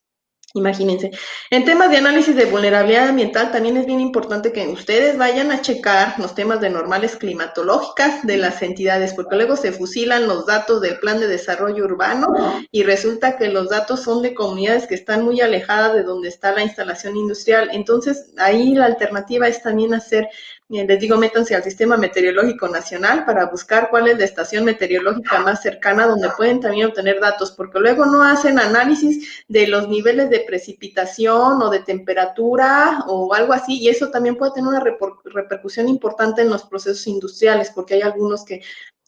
imagínense. En temas de análisis de vulnerabilidad ambiental, también es bien importante que ustedes vayan a checar los temas de normales climatológicas de las entidades, porque luego se fusilan los datos del plan de desarrollo urbano y resulta que los datos son de comunidades que están muy alejadas de donde está la instalación industrial. Entonces, ahí la alternativa es también hacer, les digo, métanse al Sistema Meteorológico Nacional para buscar cuál es la estación meteorológica más cercana donde pueden también obtener datos, porque luego no hacen análisis de los niveles de precipitación o de temperatura o algo así, y eso también puede tener una repercusión importante en los procesos industriales, porque hay algunos que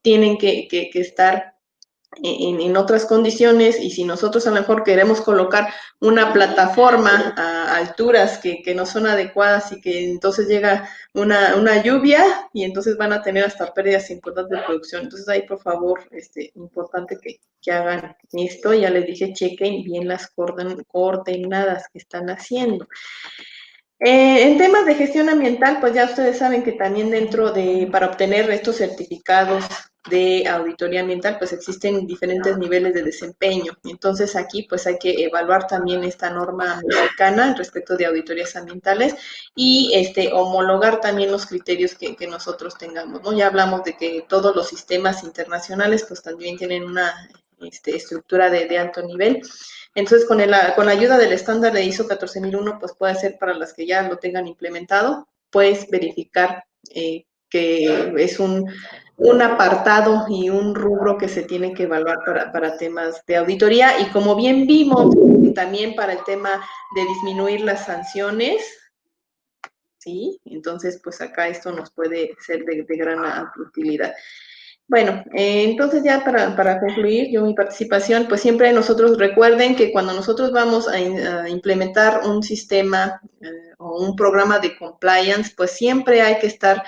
tienen que estar en otras condiciones, y si nosotros a lo mejor queremos colocar una plataforma a alturas que no son adecuadas y que entonces llega una lluvia y entonces van a tener hasta pérdidas importantes de producción. Entonces ahí por favor, importante que hagan esto. Ya les dije, chequen bien las coordenadas que están haciendo. En temas de gestión ambiental, pues ya ustedes saben que también para obtener estos certificados de auditoría ambiental, pues existen diferentes niveles de desempeño. Entonces aquí pues hay que evaluar también esta norma mexicana respecto de auditorías ambientales y homologar también los criterios que nosotros tengamos, ¿no? Ya hablamos de que todos los sistemas internacionales pues también tienen una estructura de alto nivel. Entonces, con la ayuda del estándar de ISO 14001, pues puede ser para las que ya lo tengan implementado, puedes verificar que es un apartado y un rubro que se tiene que evaluar para temas de auditoría. Y como bien vimos, también para el tema de disminuir las sanciones, ¿sí? Entonces, pues acá esto nos puede ser de gran utilidad. Bueno, entonces ya para concluir yo mi participación, pues siempre nosotros recuerden que cuando nosotros vamos a implementar un sistema o un programa de compliance, pues siempre hay que estar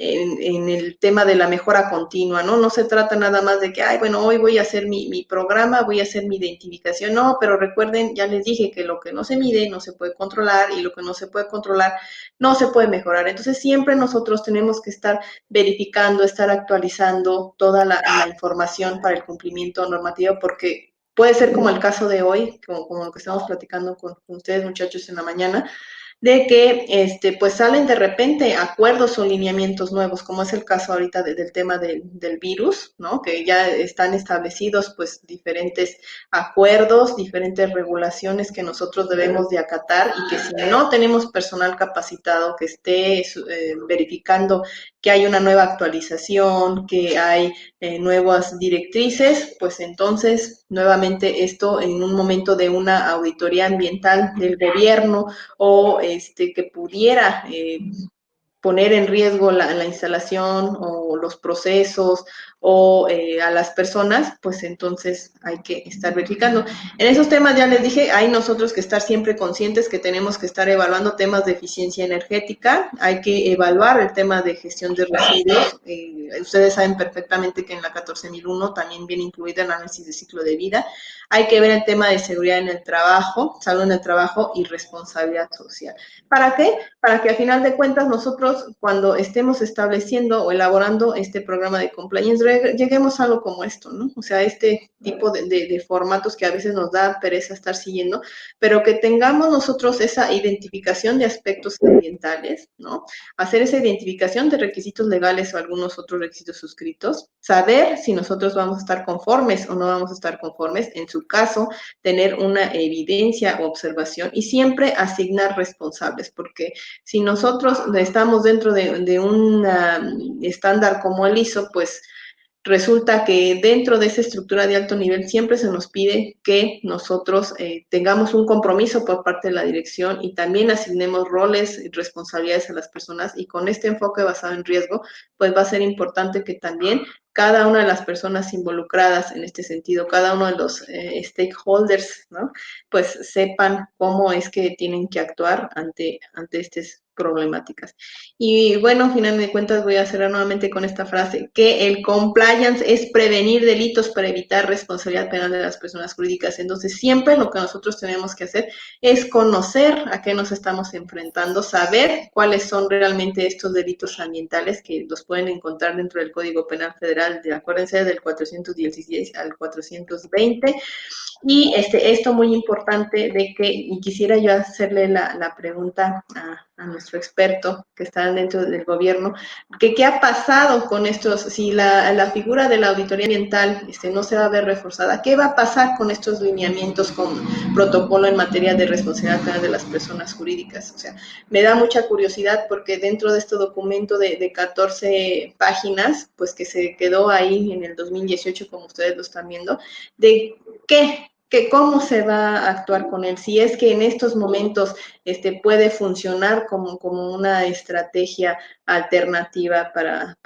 en el tema de la mejora continua, ¿no? No se trata nada más de que, ay, bueno, hoy voy a hacer mi programa, voy a hacer mi identificación, no, pero recuerden, ya les dije que lo que no se mide no se puede controlar y lo que no se puede controlar no se puede mejorar. Entonces siempre nosotros tenemos que estar verificando, estar actualizando toda la información para el cumplimiento normativo, porque puede ser como el caso de hoy, como lo que estamos platicando con ustedes, muchachos, en la mañana, de que pues salen de repente acuerdos o lineamientos nuevos, como es el caso ahorita del tema del virus, ¿no? Que ya están establecidos pues diferentes acuerdos, diferentes regulaciones que nosotros debemos de acatar, y que si no tenemos personal capacitado que esté verificando que hay una nueva actualización, que hay nuevas directrices, pues entonces nuevamente esto en un momento de una auditoría ambiental del gobierno o que pudiera poner en riesgo la instalación o los procesos o a las personas, pues entonces hay que estar verificando. En esos temas ya les dije, hay nosotros que estar siempre conscientes que tenemos que estar evaluando temas de eficiencia energética, hay que evaluar el tema de gestión de residuos. Ustedes saben perfectamente que en la 14001 también viene incluido el análisis de ciclo de vida. Hay que ver el tema de seguridad en el trabajo, salud en el trabajo y responsabilidad social. ¿Para qué? Para que a final de cuentas nosotros, cuando estemos estableciendo o elaborando este programa de compliance, lleguemos a algo como esto, ¿no? O sea, este tipo de formatos que a veces nos da pereza estar siguiendo, pero que tengamos nosotros esa identificación de aspectos ambientales, ¿no? Hacer esa identificación de requisitos legales o algunos otros requisitos suscritos, saber si nosotros vamos a estar conformes o no vamos a estar conformes, en su caso, tener una evidencia o observación y siempre asignar responsables, porque si nosotros estamos dentro de un estándar como el ISO, pues resulta que dentro de esa estructura de alto nivel siempre se nos pide que nosotros tengamos un compromiso por parte de la dirección y también asignemos roles y responsabilidades a las personas, y con este enfoque basado en riesgo, pues va a ser importante que también cada una de las personas involucradas en este sentido, cada uno de los stakeholders, ¿no? Pues sepan cómo es que tienen que actuar ante estas problemáticas. Y bueno, finalmente de cuentas voy a cerrar nuevamente con esta frase, que el compliance es prevenir delitos para evitar responsabilidad penal de las personas jurídicas. Entonces, siempre lo que nosotros tenemos que hacer es conocer a qué nos estamos enfrentando, saber cuáles son realmente estos delitos ambientales que los pueden encontrar dentro del Código Penal Federal, acuérdense, del 416 al 420. Y esto muy importante de que, y quisiera yo hacerle la pregunta a nuestro experto que está dentro del gobierno, que qué ha pasado con estos, si la figura de la auditoría ambiental no se va a ver reforzada, ¿qué va a pasar con estos lineamientos con protocolo en materia de responsabilidad penal de las personas jurídicas? O sea, me da mucha curiosidad porque dentro de este documento de 14 páginas, pues que se quedó ahí en el 2018, como ustedes lo están viendo, de cómo se va a actuar con él, si es que en estos momentos puede funcionar como una estrategia alternativa para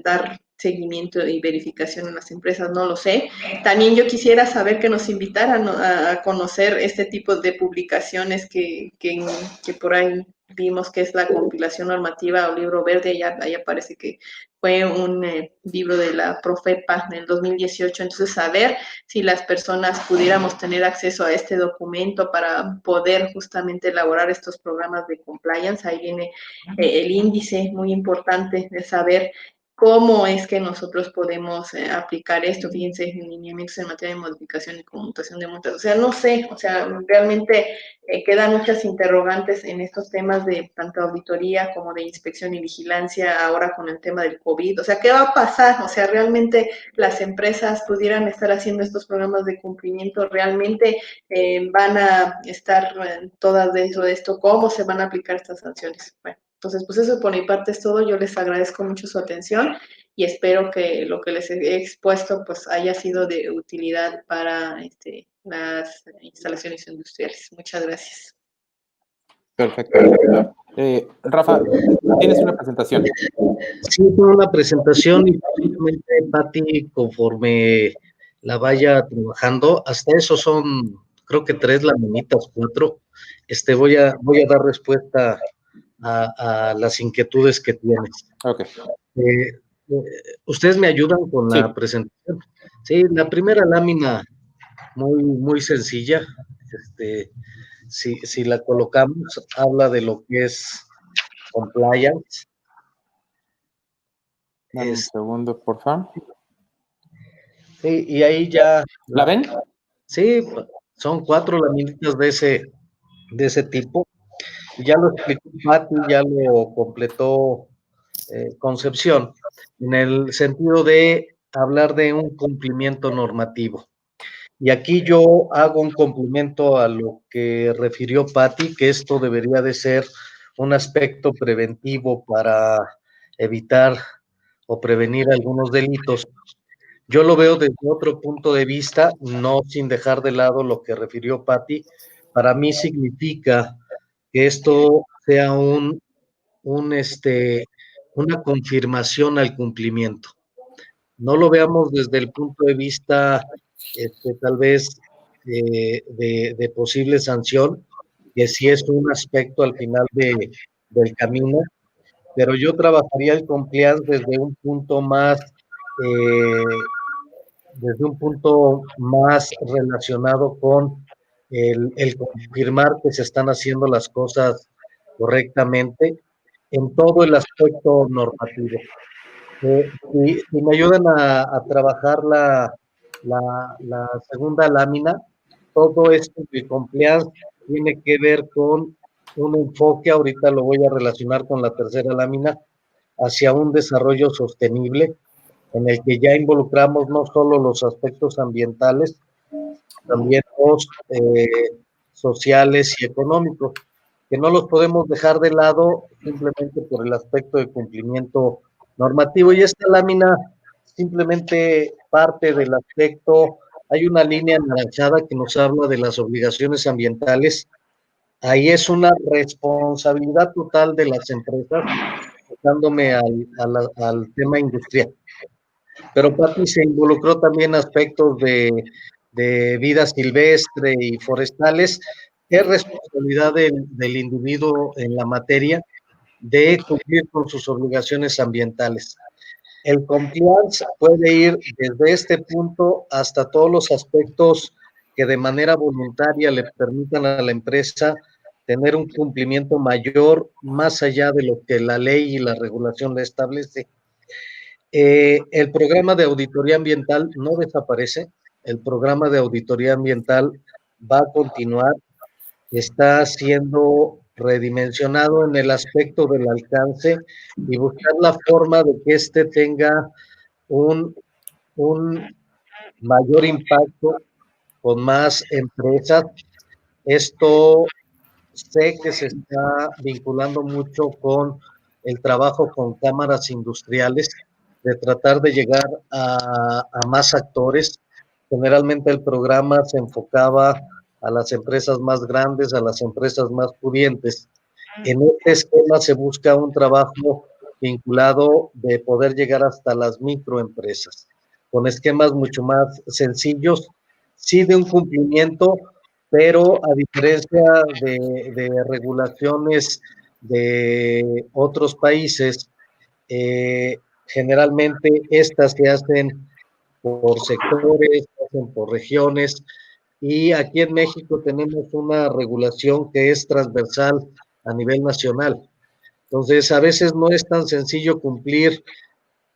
dar seguimiento y verificación en las empresas, no lo sé. También yo quisiera saber que nos invitaran a conocer este tipo de publicaciones que por ahí vimos que es la compilación normativa o libro verde, ahí aparece que fue un libro de la Profepa del 2018, entonces saber si las personas pudiéramos tener acceso a este documento para poder justamente elaborar estos programas de compliance. Ahí viene el índice muy importante de saber cómo es que nosotros podemos aplicar esto. Fíjense, en lineamientos en materia de modificación y conmutación de multas. O sea, no sé, o sea, realmente quedan muchas interrogantes en estos temas de tanto auditoría como de inspección y vigilancia, ahora con el tema del COVID. O sea, ¿qué va a pasar? O sea, realmente las empresas pudieran estar haciendo estos programas de cumplimiento, realmente van a estar todas dentro de esto, ¿cómo se van a aplicar estas sanciones? Bueno, entonces, pues eso por mi parte es todo. Yo les agradezco mucho su atención y espero que lo que les he expuesto pues haya sido de utilidad para las instalaciones industriales. Muchas gracias. Perfecto. Rafa, tienes una presentación. Sí, tengo una presentación y probablemente, Pati, conforme la vaya trabajando, hasta eso son, creo que 3 laminitas, 4. Voy a dar respuesta a las inquietudes que tienes. Ok. ¿Ustedes me ayudan con la presentación? Sí, la primera lámina, muy sencilla. Si la colocamos, habla de lo que es compliance. Dame un segundo, por favor. Sí, y ahí ya... ¿La ven? Sí, son 4 laminitas de ese tipo. Ya lo explicó Pati, ya lo completó Concepción, en el sentido de hablar de un cumplimiento normativo. Y aquí yo hago un complemento a lo que refirió Pati, que esto debería de ser un aspecto preventivo para evitar o prevenir algunos delitos. Yo lo veo desde otro punto de vista, no sin dejar de lado lo que refirió Pati. Para mí significa que esto sea una confirmación al cumplimiento. No lo veamos desde el punto de vista, tal vez, de posible sanción, que sí es un aspecto al final del camino, pero yo trabajaría el compliance desde un punto más relacionado con el confirmar que se están haciendo las cosas correctamente en todo el aspecto normativo. Si me ayudan a trabajar la segunda lámina, todo esto de compliance tiene que ver con un enfoque, ahorita lo voy a relacionar con la tercera lámina, hacia un desarrollo sostenible, en el que ya involucramos no solo los aspectos ambientales, también los sociales y económicos, que no los podemos dejar de lado simplemente por el aspecto de cumplimiento normativo. Y esta lámina simplemente parte del aspecto, hay una línea anaranjada que nos habla de las obligaciones ambientales. Ahí es una responsabilidad total de las empresas, dándome al tema industrial. Pero Pati se involucró también aspectos de vida silvestre y forestales. Es responsabilidad del individuo en la materia de cumplir con sus obligaciones ambientales. El compliance puede ir desde este punto hasta todos los aspectos que de manera voluntaria le permitan a la empresa tener un cumplimiento mayor más allá de lo que la ley y la regulación le establece. El programa de auditoría ambiental no desaparece, el programa de auditoría ambiental va a continuar, está siendo redimensionado en el aspecto del alcance y buscar la forma de que éste tenga un mayor impacto con más empresas. Esto sé que se está vinculando mucho con el trabajo con cámaras industriales, de tratar de llegar a más actores. Generalmente el programa se enfocaba a las empresas más grandes, a las empresas más pudientes. En este esquema se busca un trabajo vinculado de poder llegar hasta las microempresas, con esquemas mucho más sencillos, sí de un cumplimiento, pero a diferencia de regulaciones de otros países, generalmente estas se hacen por sectores, se hacen por regiones, y aquí en México tenemos una regulación que es transversal a nivel nacional. Entonces, a veces no es tan sencillo cumplir,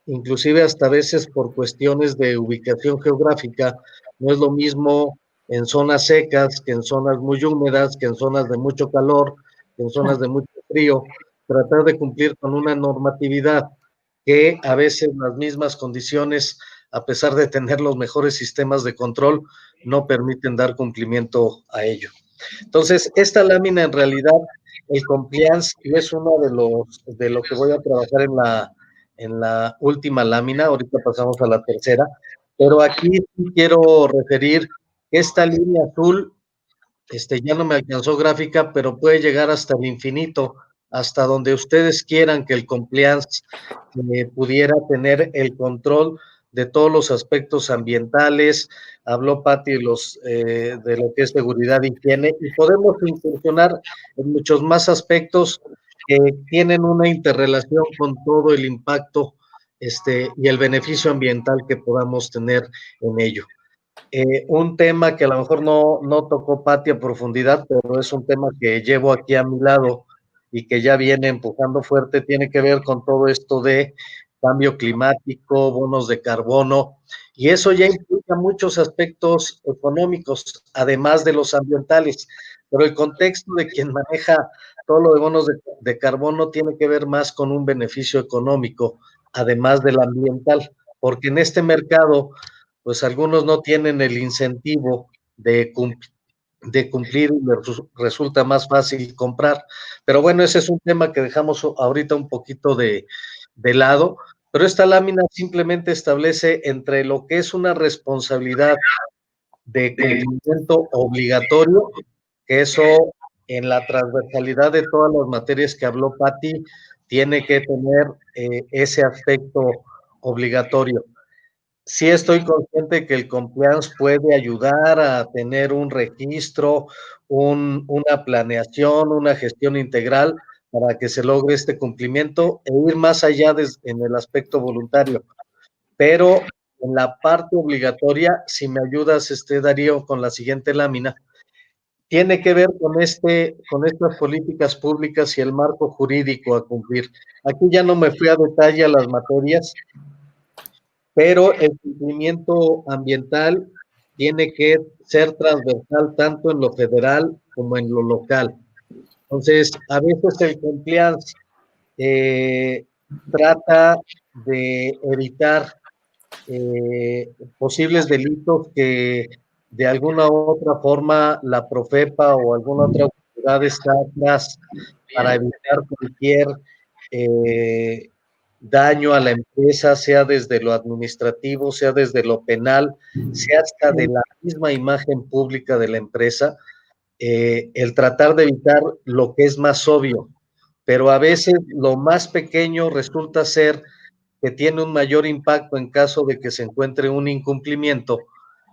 inclusive hasta a veces por cuestiones de ubicación geográfica, no es lo mismo en zonas secas que en zonas muy húmedas, que en zonas de mucho calor, que en zonas de mucho frío, tratar de cumplir con una normatividad que a veces las mismas condiciones, a pesar de tener los mejores sistemas de control, no permiten dar cumplimiento a ello. Entonces, esta lámina en realidad, el compliance, es uno de lo que voy a trabajar en la última lámina, ahorita pasamos a la tercera, pero aquí sí quiero referir que esta línea azul, ya no me alcanzó gráfica, pero puede llegar hasta el infinito, hasta donde ustedes quieran que el compliance pudiera tener el control de todos los aspectos ambientales. Habló Patti de lo que es seguridad e higiene, y podemos incursionar en muchos más aspectos que tienen una interrelación con todo el impacto y el beneficio ambiental que podamos tener en ello. Un tema que a lo mejor no tocó Patti a profundidad, pero es un tema que llevo aquí a mi lado y que ya viene empujando fuerte, tiene que ver con todo esto de cambio climático, bonos de carbono, y eso ya implica muchos aspectos económicos, además de los ambientales, pero el contexto de quien maneja todo lo de bonos de carbono tiene que ver más con un beneficio económico, además del ambiental, porque en este mercado pues algunos no tienen el incentivo de cumplir, y les resulta más fácil comprar. Pero bueno, ese es un tema que dejamos ahorita un poquito de lado, pero esta lámina simplemente establece entre lo que es una responsabilidad de cumplimiento obligatorio, que eso en la transversalidad de todas las materias que habló Patti, tiene que tener ese aspecto obligatorio. Sí estoy consciente que el compliance puede ayudar a tener un registro, una planeación, una gestión integral para que se logre este cumplimiento e ir más allá en el aspecto voluntario. Pero en la parte obligatoria, si me ayudas, Darío, con la siguiente lámina, tiene que ver con estas políticas públicas y el marco jurídico a cumplir. Aquí ya no me fui a detalle a las materias, pero el cumplimiento ambiental tiene que ser transversal tanto en lo federal como en lo local. Entonces, a veces el compliance trata de evitar posibles delitos que de alguna u otra forma la Profepa o alguna otra autoridad está atrás para evitar cualquier daño a la empresa, sea desde lo administrativo, sea desde lo penal, sea hasta de la misma imagen pública de la empresa, el tratar de evitar lo que es más obvio, pero a veces lo más pequeño resulta ser que tiene un mayor impacto en caso de que se encuentre un incumplimiento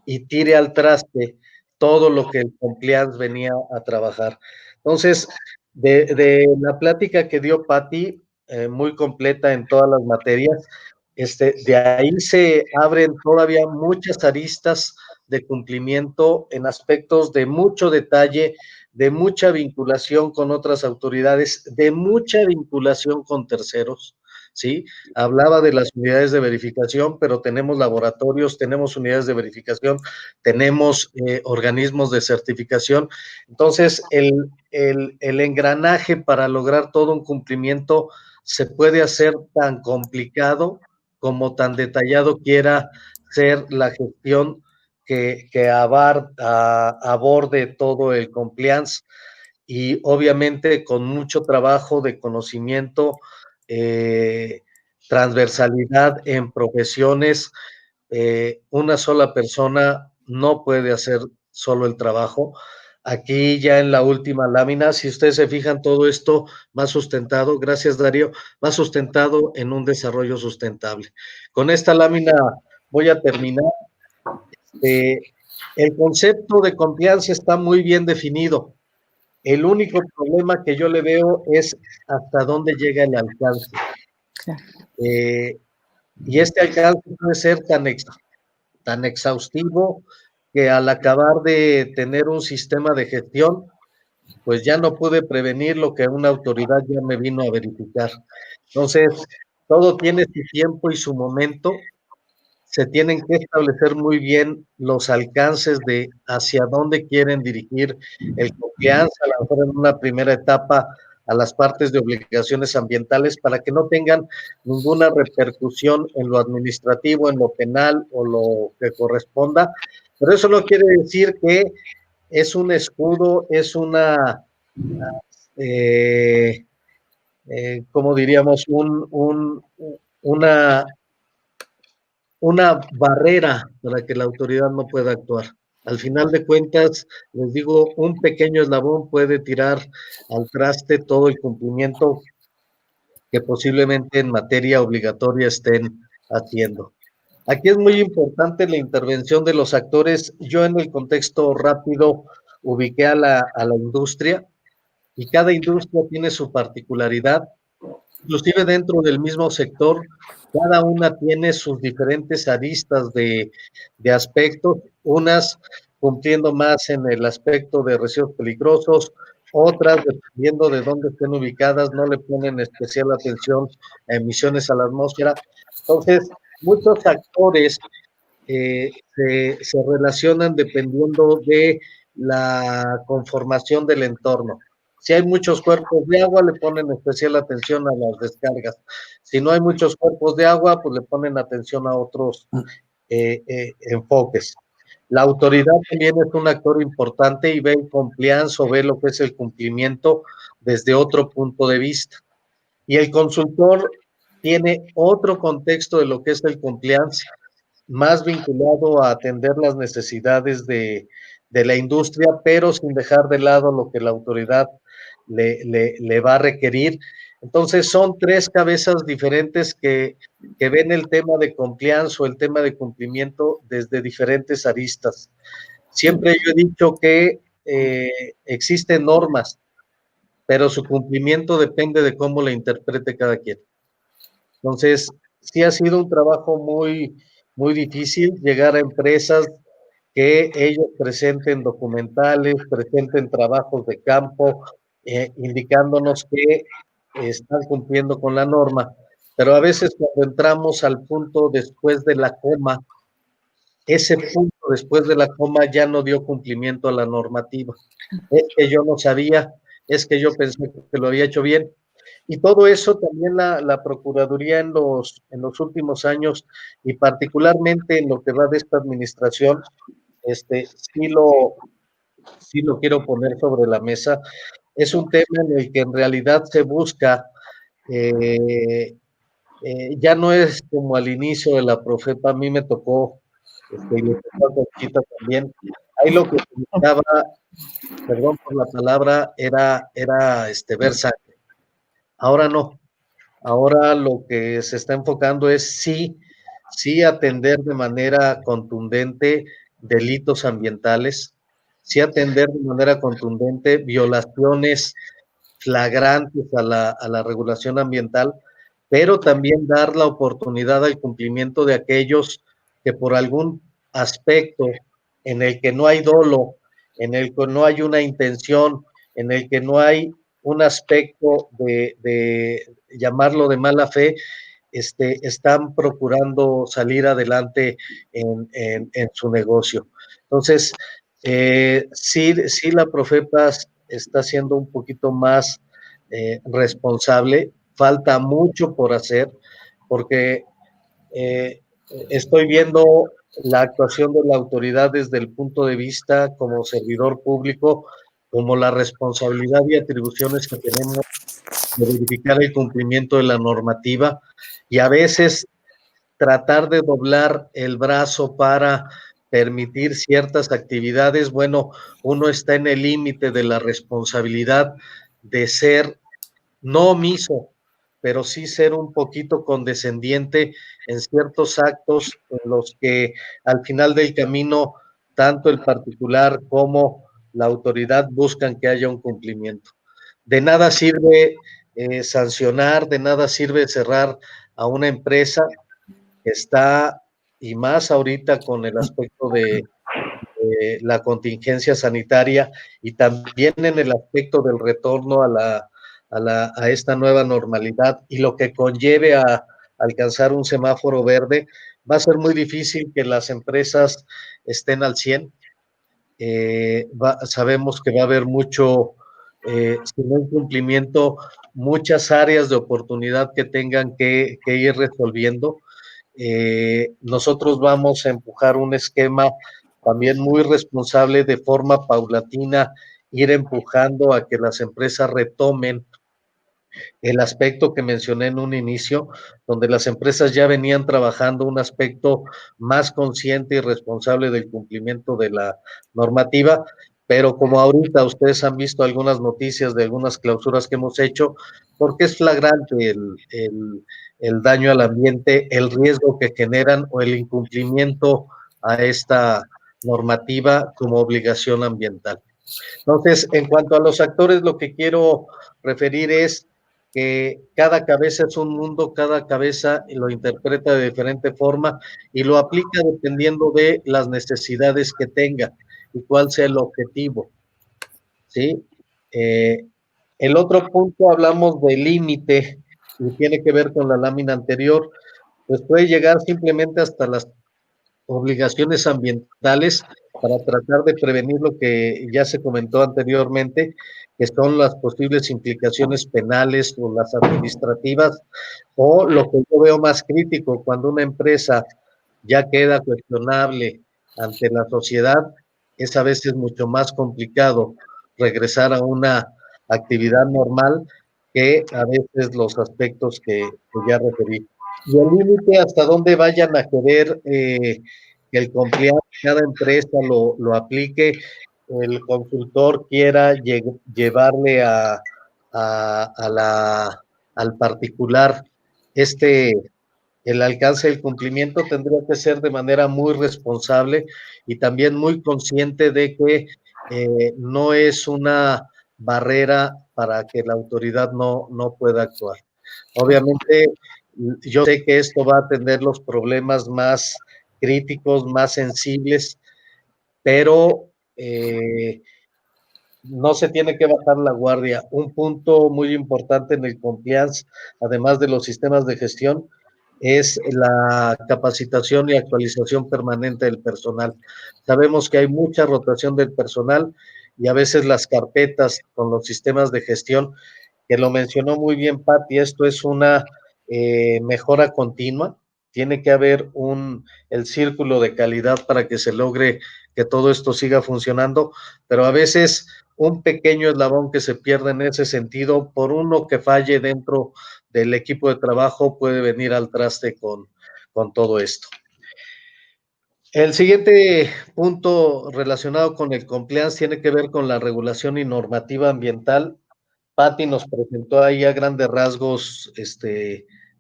y tire al traste todo lo que el compliance venía a trabajar. Entonces, de la plática que dio Patti, muy completa en todas las materias, de ahí se abren todavía muchas aristas de cumplimiento en aspectos de mucho detalle, de mucha vinculación con otras autoridades, de mucha vinculación con terceros, ¿sí? Hablaba de las unidades de verificación, pero tenemos laboratorios, tenemos unidades de verificación, tenemos organismos de certificación. Entonces, el engranaje para lograr todo un cumplimiento se puede hacer tan complicado como tan detallado quiera ser la gestión que aborde todo el compliance, y obviamente con mucho trabajo de conocimiento, transversalidad en profesiones. Una sola persona no puede hacer solo el trabajo. Aquí ya en la última lámina, si ustedes se fijan, todo esto más sustentado, gracias Darío, más sustentado en un desarrollo sustentable. Con esta lámina voy a terminar. El concepto de confianza está muy bien definido. El único problema que yo le veo es hasta dónde llega el alcance. Y este alcance puede ser tan exhaustivo que al acabar de tener un sistema de gestión, pues ya no pude prevenir lo que una autoridad ya me vino a verificar. Entonces, todo tiene su tiempo y su momento. Se tienen que establecer muy bien los alcances de hacia dónde quieren dirigir el compliance, a lo mejor en una primera etapa a las partes de obligaciones ambientales, para que no tengan ninguna repercusión en lo administrativo, en lo penal o lo que corresponda. Pero eso no quiere decir que es un escudo, es una, ¿cómo diríamos? Una barrera para que la autoridad no pueda actuar. Al final de cuentas, les digo, un pequeño eslabón puede tirar al traste todo el cumplimiento que posiblemente en materia obligatoria estén haciendo. Aquí es muy importante la intervención de los actores. Yo en el contexto rápido ubiqué a la industria, y cada industria tiene su particularidad. Inclusive dentro del mismo sector, cada una tiene sus diferentes aristas de aspectos, unas cumpliendo más en el aspecto de residuos peligrosos, otras, dependiendo de dónde estén ubicadas, no le ponen especial atención a emisiones a la atmósfera. Entonces, muchos actores se relacionan dependiendo de la conformación del entorno. Si hay muchos cuerpos de agua, le ponen especial atención a las descargas. Si no hay muchos cuerpos de agua, pues le ponen atención a otros enfoques. La autoridad también es un actor importante y ve el compliance o ve lo que es el cumplimiento desde otro punto de vista. Y el consultor tiene otro contexto de lo que es el compliance, más vinculado a atender las necesidades de la industria, pero sin dejar de lado lo que la autoridad le va a requerir. Entonces, son tres cabezas diferentes que ven el tema de compliance o el tema de cumplimiento desde diferentes aristas. Siempre yo he dicho que existen normas, pero su cumplimiento depende de cómo la interprete cada quien. Entonces, sí ha sido un trabajo muy difícil llegar a empresas que ellos presenten documentales, presenten trabajos de campo, indicándonos que están cumpliendo con la norma. Pero a veces cuando entramos al punto después de la coma, ese punto después de la coma ya no dio cumplimiento a la normativa. Es que yo no sabía, es que yo pensé que lo había hecho bien. Y todo eso también la Procuraduría en los últimos años, y particularmente en lo que va de esta administración, sí lo quiero poner sobre la mesa. Es un tema en el que en realidad se busca Ya no es como al inicio de la Profepa, a mí me tocó, y le tocó a Conchita también, ahí lo que se buscaba, perdón por la palabra, era ver sangre. Ahora no, ahora lo que se está enfocando es sí atender de manera contundente delitos ambientales, sí atender de manera contundente violaciones flagrantes a la regulación ambiental, pero también dar la oportunidad al cumplimiento de aquellos que por algún aspecto en el que no hay dolo, en el que no hay una intención, en el que no hay un aspecto de llamarlo de mala fe, están procurando salir adelante en su negocio. Entonces, sí la Profepas está siendo un poquito más responsable, falta mucho por hacer, porque eh, estoy viendo la actuación de la autoridad desde el punto de vista como servidor público, como la responsabilidad y atribuciones que tenemos de verificar el cumplimiento de la normativa y a veces tratar de doblar el brazo para permitir ciertas actividades, bueno, uno está en el límite de la responsabilidad de ser no omiso, pero sí ser un poquito condescendiente en ciertos actos en los que al final del camino tanto el particular como la autoridad buscan que haya un cumplimiento. De nada sirve sancionar, de nada sirve cerrar a una empresa que está, y más ahorita con el aspecto de la contingencia sanitaria y también en el aspecto del retorno a esta nueva normalidad y lo que conlleve a alcanzar un semáforo verde, va a ser muy difícil que las empresas estén al 100. Sabemos que va a haber mucho, si no incumplimiento, muchas áreas de oportunidad que tengan que ir resolviendo. Nosotros vamos a empujar un esquema también muy responsable de forma paulatina, ir empujando a que las empresas retomen el aspecto que mencioné en un inicio, donde las empresas ya venían trabajando un aspecto más consciente y responsable del cumplimiento de la normativa, pero como ahorita ustedes han visto algunas noticias de algunas clausuras que hemos hecho, porque es flagrante el daño al ambiente, el riesgo que generan o el incumplimiento a esta normativa como obligación ambiental. Entonces, en cuanto a los actores, lo que quiero referir es que cada cabeza es un mundo, cada cabeza lo interpreta de diferente forma y lo aplica dependiendo de las necesidades que tenga y cuál sea el objetivo, ¿sí? El otro punto, hablamos de límite y tiene que ver con la lámina anterior, pues puede llegar simplemente hasta las obligaciones ambientales para tratar de prevenir lo que ya se comentó anteriormente, que son las posibles implicaciones penales o las administrativas, o lo que yo veo más crítico, cuando una empresa ya queda cuestionable ante la sociedad, es a veces mucho más complicado regresar a una actividad normal que a veces los aspectos que ya referí. Y el límite hasta dónde vayan a querer que el compliance, cada empresa lo aplique, el consultor quiera llevarle al particular el alcance del cumplimiento, tendría que ser de manera muy responsable y también muy consciente de que no es una barrera para que la autoridad no pueda actuar. Obviamente, yo sé que esto va a atender los problemas más críticos, más sensibles, pero no se tiene que bajar la guardia. Un punto muy importante en el compliance, además de los sistemas de gestión, es la capacitación y actualización permanente del personal. Sabemos que hay mucha rotación del personal y a veces las carpetas con los sistemas de gestión, que lo mencionó muy bien Patti, esto es una mejora continua. Tiene que haber el círculo de calidad para que se logre que todo esto siga funcionando, pero a veces un pequeño eslabón que se pierde en ese sentido por uno que falle dentro del equipo de trabajo puede venir al traste con todo esto. El siguiente punto relacionado con el compliance tiene que ver con la regulación y normativa ambiental. Patti nos presentó ahí a grandes rasgos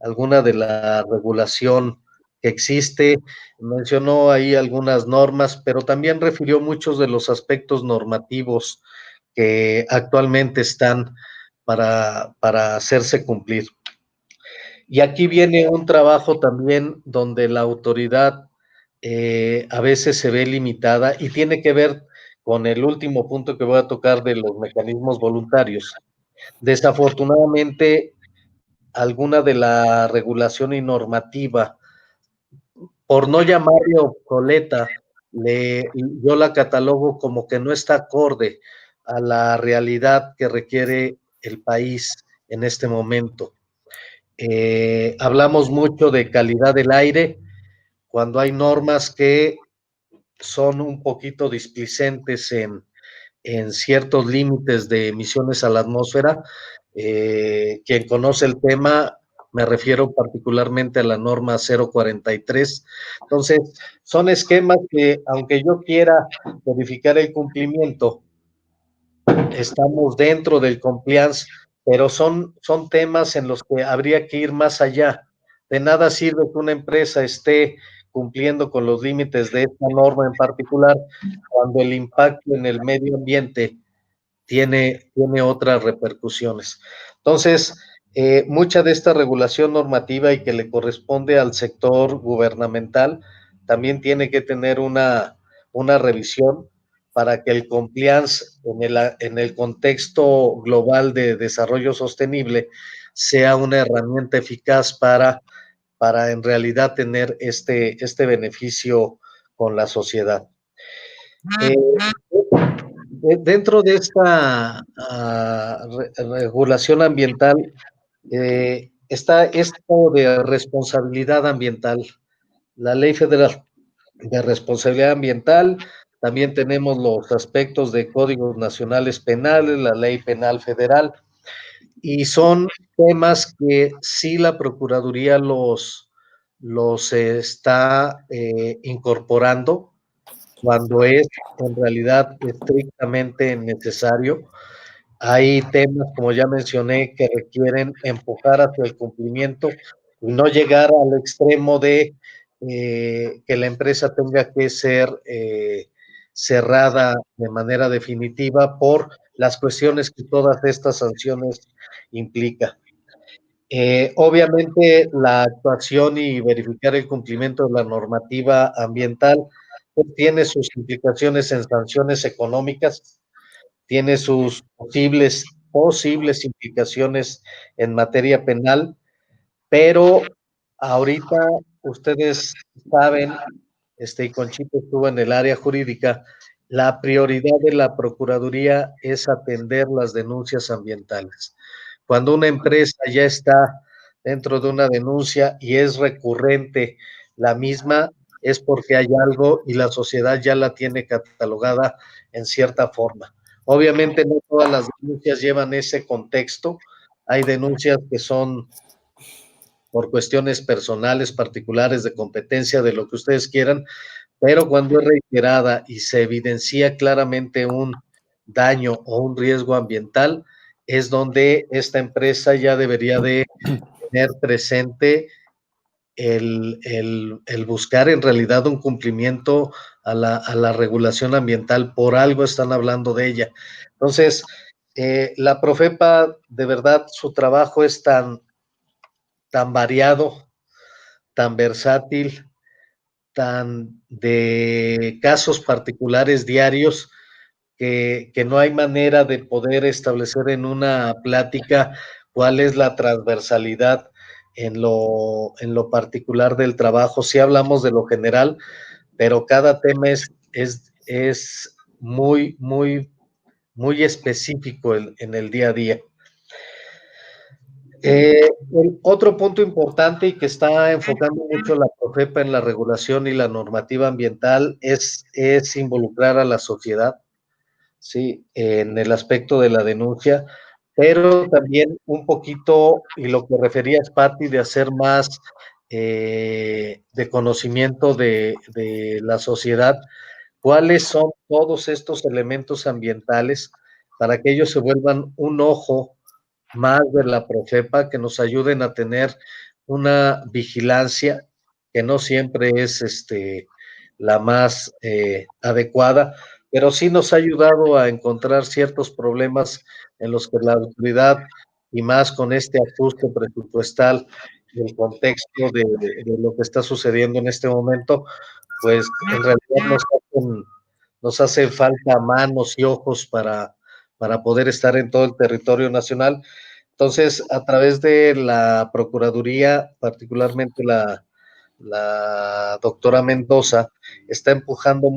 alguna de la regulación que existe, mencionó ahí algunas normas, pero también refirió muchos de los aspectos normativos que actualmente están para hacerse cumplir. Y aquí viene un trabajo también donde la autoridad a veces se ve limitada y tiene que ver con el último punto que voy a tocar de los mecanismos voluntarios. Desafortunadamente, alguna de la regulación y normativa, por no llamarle obsoleta, yo la catalogo como que no está acorde a la realidad que requiere el país en este momento. Hablamos mucho de calidad del aire, cuando hay normas que son un poquito displicentes en ciertos límites de emisiones a la atmósfera. Quien conoce el tema, me refiero particularmente a la norma 043. Entonces, son esquemas que, aunque yo quiera verificar el cumplimiento, estamos dentro del compliance, pero son temas en los que habría que ir más allá. De nada sirve que una empresa esté cumpliendo con los límites de esta norma en particular cuando el impacto en el medio ambiente tiene otras repercusiones. Entonces, mucha de esta regulación normativa y que le corresponde al sector gubernamental también tiene que tener una revisión para que el compliance en el contexto global de desarrollo sostenible sea una herramienta eficaz para en realidad tener este beneficio con la sociedad. Dentro de esta regulación ambiental está esto de responsabilidad ambiental, la Ley Federal de Responsabilidad Ambiental. También tenemos los aspectos de códigos nacionales penales, la Ley Penal Federal, y son temas que sí la Procuraduría los está incorporando cuando es en realidad estrictamente necesario. Hay temas, como ya mencioné, que requieren empujar hacia el cumplimiento y no llegar al extremo de que la empresa tenga que ser cerrada de manera definitiva por las cuestiones que todas estas sanciones implican. Obviamente, la actuación y verificar el cumplimiento de la normativa ambiental pues, tiene sus implicaciones en sanciones económicas, tiene sus posibles implicaciones en materia penal, pero ahorita ustedes saben, y Conchita estuvo en el área jurídica, la prioridad de la Procuraduría es atender las denuncias ambientales. Cuando una empresa ya está dentro de una denuncia y es recurrente la misma, es porque hay algo y la sociedad ya la tiene catalogada en cierta forma. Obviamente no todas las denuncias llevan ese contexto. Hay denuncias que son por cuestiones personales, particulares, de competencia, de lo que ustedes quieran, pero cuando es reiterada y se evidencia claramente un daño o un riesgo ambiental, es donde esta empresa ya debería de tener presente el buscar en realidad un cumplimiento a la regulación ambiental. Por algo están hablando de ella. Entonces, la Profepa, de verdad, su trabajo es tan variado, tan versátil, tan de casos particulares diarios, que no hay manera de poder establecer en una plática cuál es la transversalidad en lo particular del trabajo. Sí hablamos de lo general, pero cada tema es muy, muy, muy específico en el día a día. El otro punto importante y que está enfocando mucho la Profepa en la regulación y la normativa ambiental es involucrar a la sociedad, ¿sí? En el aspecto de la denuncia, pero también un poquito, y lo que referías, Patti, de hacer más de conocimiento de la sociedad, cuáles son todos estos elementos ambientales para que ellos se vuelvan un ojo más de la Profepa, que nos ayuden a tener una vigilancia que no siempre es la más adecuada, pero sí nos ha ayudado a encontrar ciertos problemas en los que la autoridad, y más con este ajuste presupuestal y el contexto de lo que está sucediendo en este momento, pues en realidad nos hace falta manos y ojos para poder estar en todo el territorio nacional. Entonces, a través de la Procuraduría, particularmente la doctora Mendoza, está empujando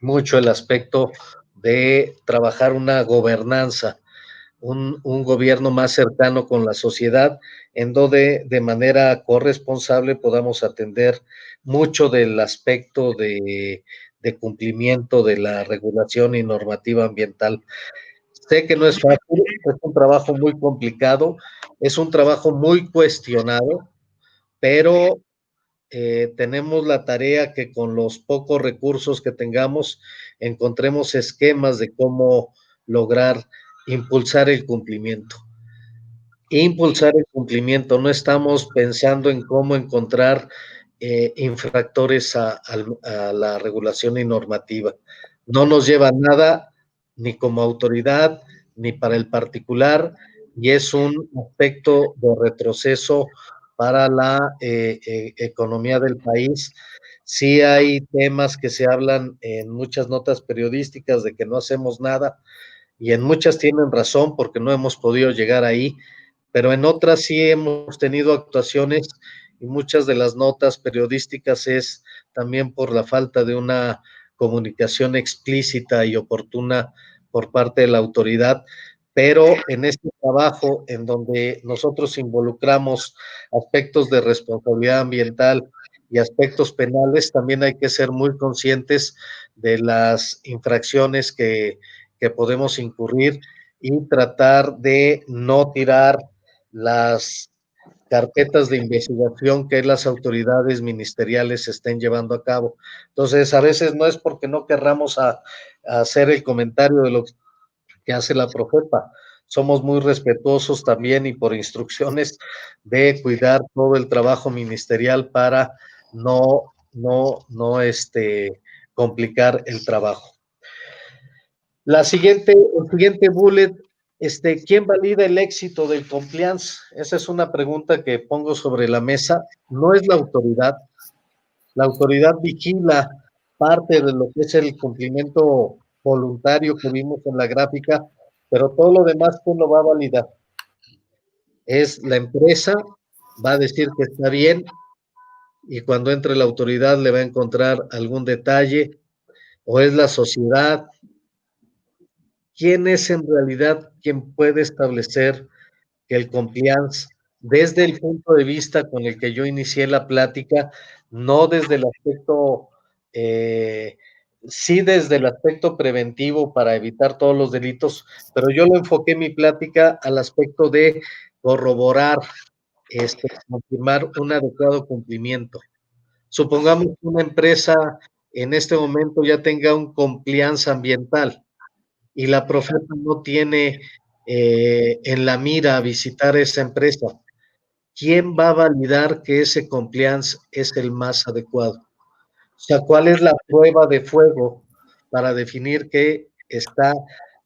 mucho el aspecto de trabajar una gobernanza, un gobierno más cercano con la sociedad, en donde de manera corresponsable podamos atender mucho del aspecto de cumplimiento de la regulación y normativa ambiental. Sé que no es fácil, es un trabajo muy complicado, es un trabajo muy cuestionado, pero tenemos la tarea que con los pocos recursos que tengamos encontremos esquemas de cómo lograr impulsar el cumplimiento. Impulsar el cumplimiento, no estamos pensando en cómo encontrar infractores a la regulación y normativa. No nos lleva a nada, ni como autoridad, ni para el particular, y es un aspecto de retroceso para la economía del país. Sí hay temas que se hablan en muchas notas periodísticas de que no hacemos nada, y en muchas tienen razón porque no hemos podido llegar ahí, pero en otras sí hemos tenido actuaciones, y muchas de las notas periodísticas es también por la falta de una comunicación explícita y oportuna por parte de la autoridad, pero en este trabajo en donde nosotros involucramos aspectos de responsabilidad ambiental y aspectos penales, también hay que ser muy conscientes de las infracciones que podemos incurrir y tratar de no tirar las carpetas de investigación que las autoridades ministeriales estén llevando a cabo. Entonces, a veces no es porque no querramos a hacer el comentario de lo que hace la Profepa. Somos muy respetuosos también, y por instrucciones de cuidar todo el trabajo ministerial para no complicar el trabajo. El siguiente bullet, ¿quién valida el éxito del compliance? Esa es una pregunta que pongo sobre la mesa. No es la autoridad. La autoridad vigila parte de lo que es el cumplimiento voluntario que vimos en la gráfica, pero todo lo demás, ¿quién lo va a validar? Es la empresa, va a decir que está bien, y cuando entre la autoridad le va a encontrar algún detalle, o es la sociedad. ¿Quién es en realidad quien puede establecer que el compliance, desde el punto de vista con el que yo inicié la plática, no desde el aspecto, sí desde el aspecto preventivo para evitar todos los delitos, pero yo lo enfoqué mi plática al aspecto de corroborar, confirmar un adecuado cumplimiento? Supongamos que una empresa en este momento ya tenga un compliance ambiental, y la Profepa no tiene en la mira visitar esa empresa. ¿Quién va a validar que ese compliance es el más adecuado? O sea, ¿cuál es la prueba de fuego para definir que está,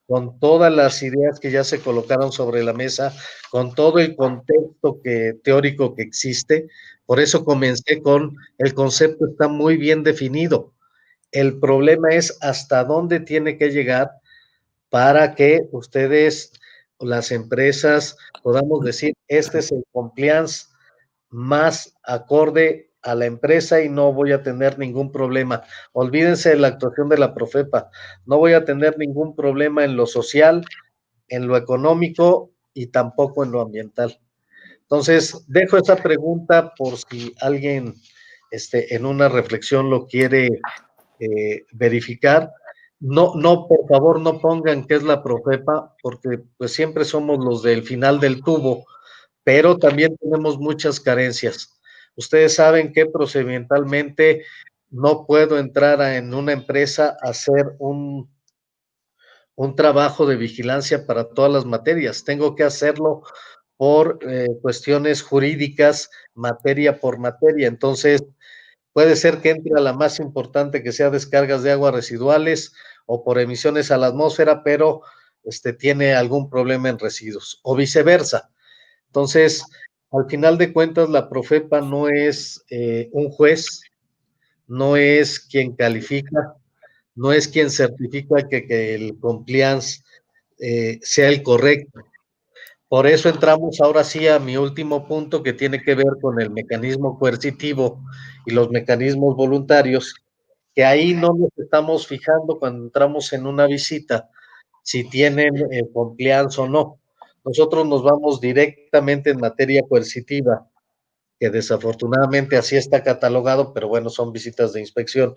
con todas las ideas que ya se colocaron sobre la mesa, con todo el contexto teórico que existe? Por eso comencé con el concepto está muy bien definido. El problema es hasta dónde tiene que llegar para que ustedes, las empresas, podamos decir, este es el compliance más acorde a la empresa y no voy a tener ningún problema. Olvídense de la actuación de la Profepa, no voy a tener ningún problema en lo social, en lo económico y tampoco en lo ambiental. Entonces, dejo esa pregunta por si alguien en una reflexión lo quiere verificar. no, por favor, no pongan que es la Profepa, porque pues siempre somos los del final del tubo, pero también tenemos muchas carencias. Ustedes saben que procedimentalmente no puedo entrar en una empresa a hacer un trabajo de vigilancia para todas las materias. Tengo que hacerlo por cuestiones jurídicas, materia por materia. Entonces, puede ser que entre a la más importante, que sea descargas de aguas residuales o por emisiones a la atmósfera, pero tiene algún problema en residuos, o viceversa. Entonces, al final de cuentas, la Profepa no es un juez, no es quien califica, no es quien certifica que el compliance sea el correcto. Por eso entramos ahora sí a mi último punto, que tiene que ver con el mecanismo coercitivo y los mecanismos voluntarios, que ahí no nos estamos fijando cuando entramos en una visita, si tienen compliance o no. Nosotros nos vamos directamente en materia coercitiva, que desafortunadamente así está catalogado, pero bueno, son visitas de inspección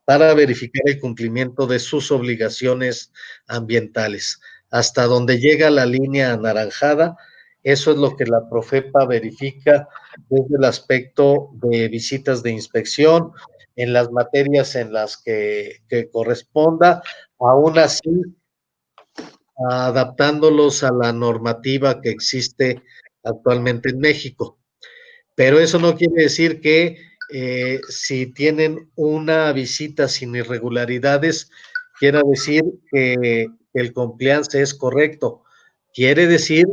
para verificar el cumplimiento de sus obligaciones ambientales. Hasta donde llega la línea anaranjada, eso es lo que la Profepa verifica desde el aspecto de visitas de inspección, en las materias en las que corresponda, aún así adaptándolos a la normativa que existe actualmente en México. Pero eso no quiere decir que si tienen una visita sin irregularidades, quiera decir que el compliance es correcto. Quiere decir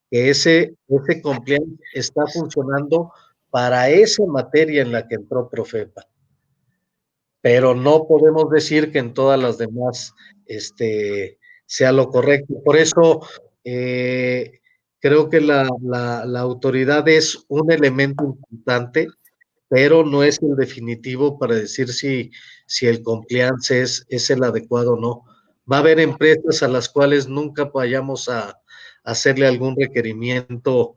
que ese compliance está funcionando para esa materia en la que entró Profepa. Pero no podemos decir que en todas las demás sea lo correcto. Por eso creo que la autoridad es un elemento importante, pero no es el definitivo para decir si el compliance es el adecuado o no. Va a haber empresas a las cuales nunca vayamos a hacerle algún requerimiento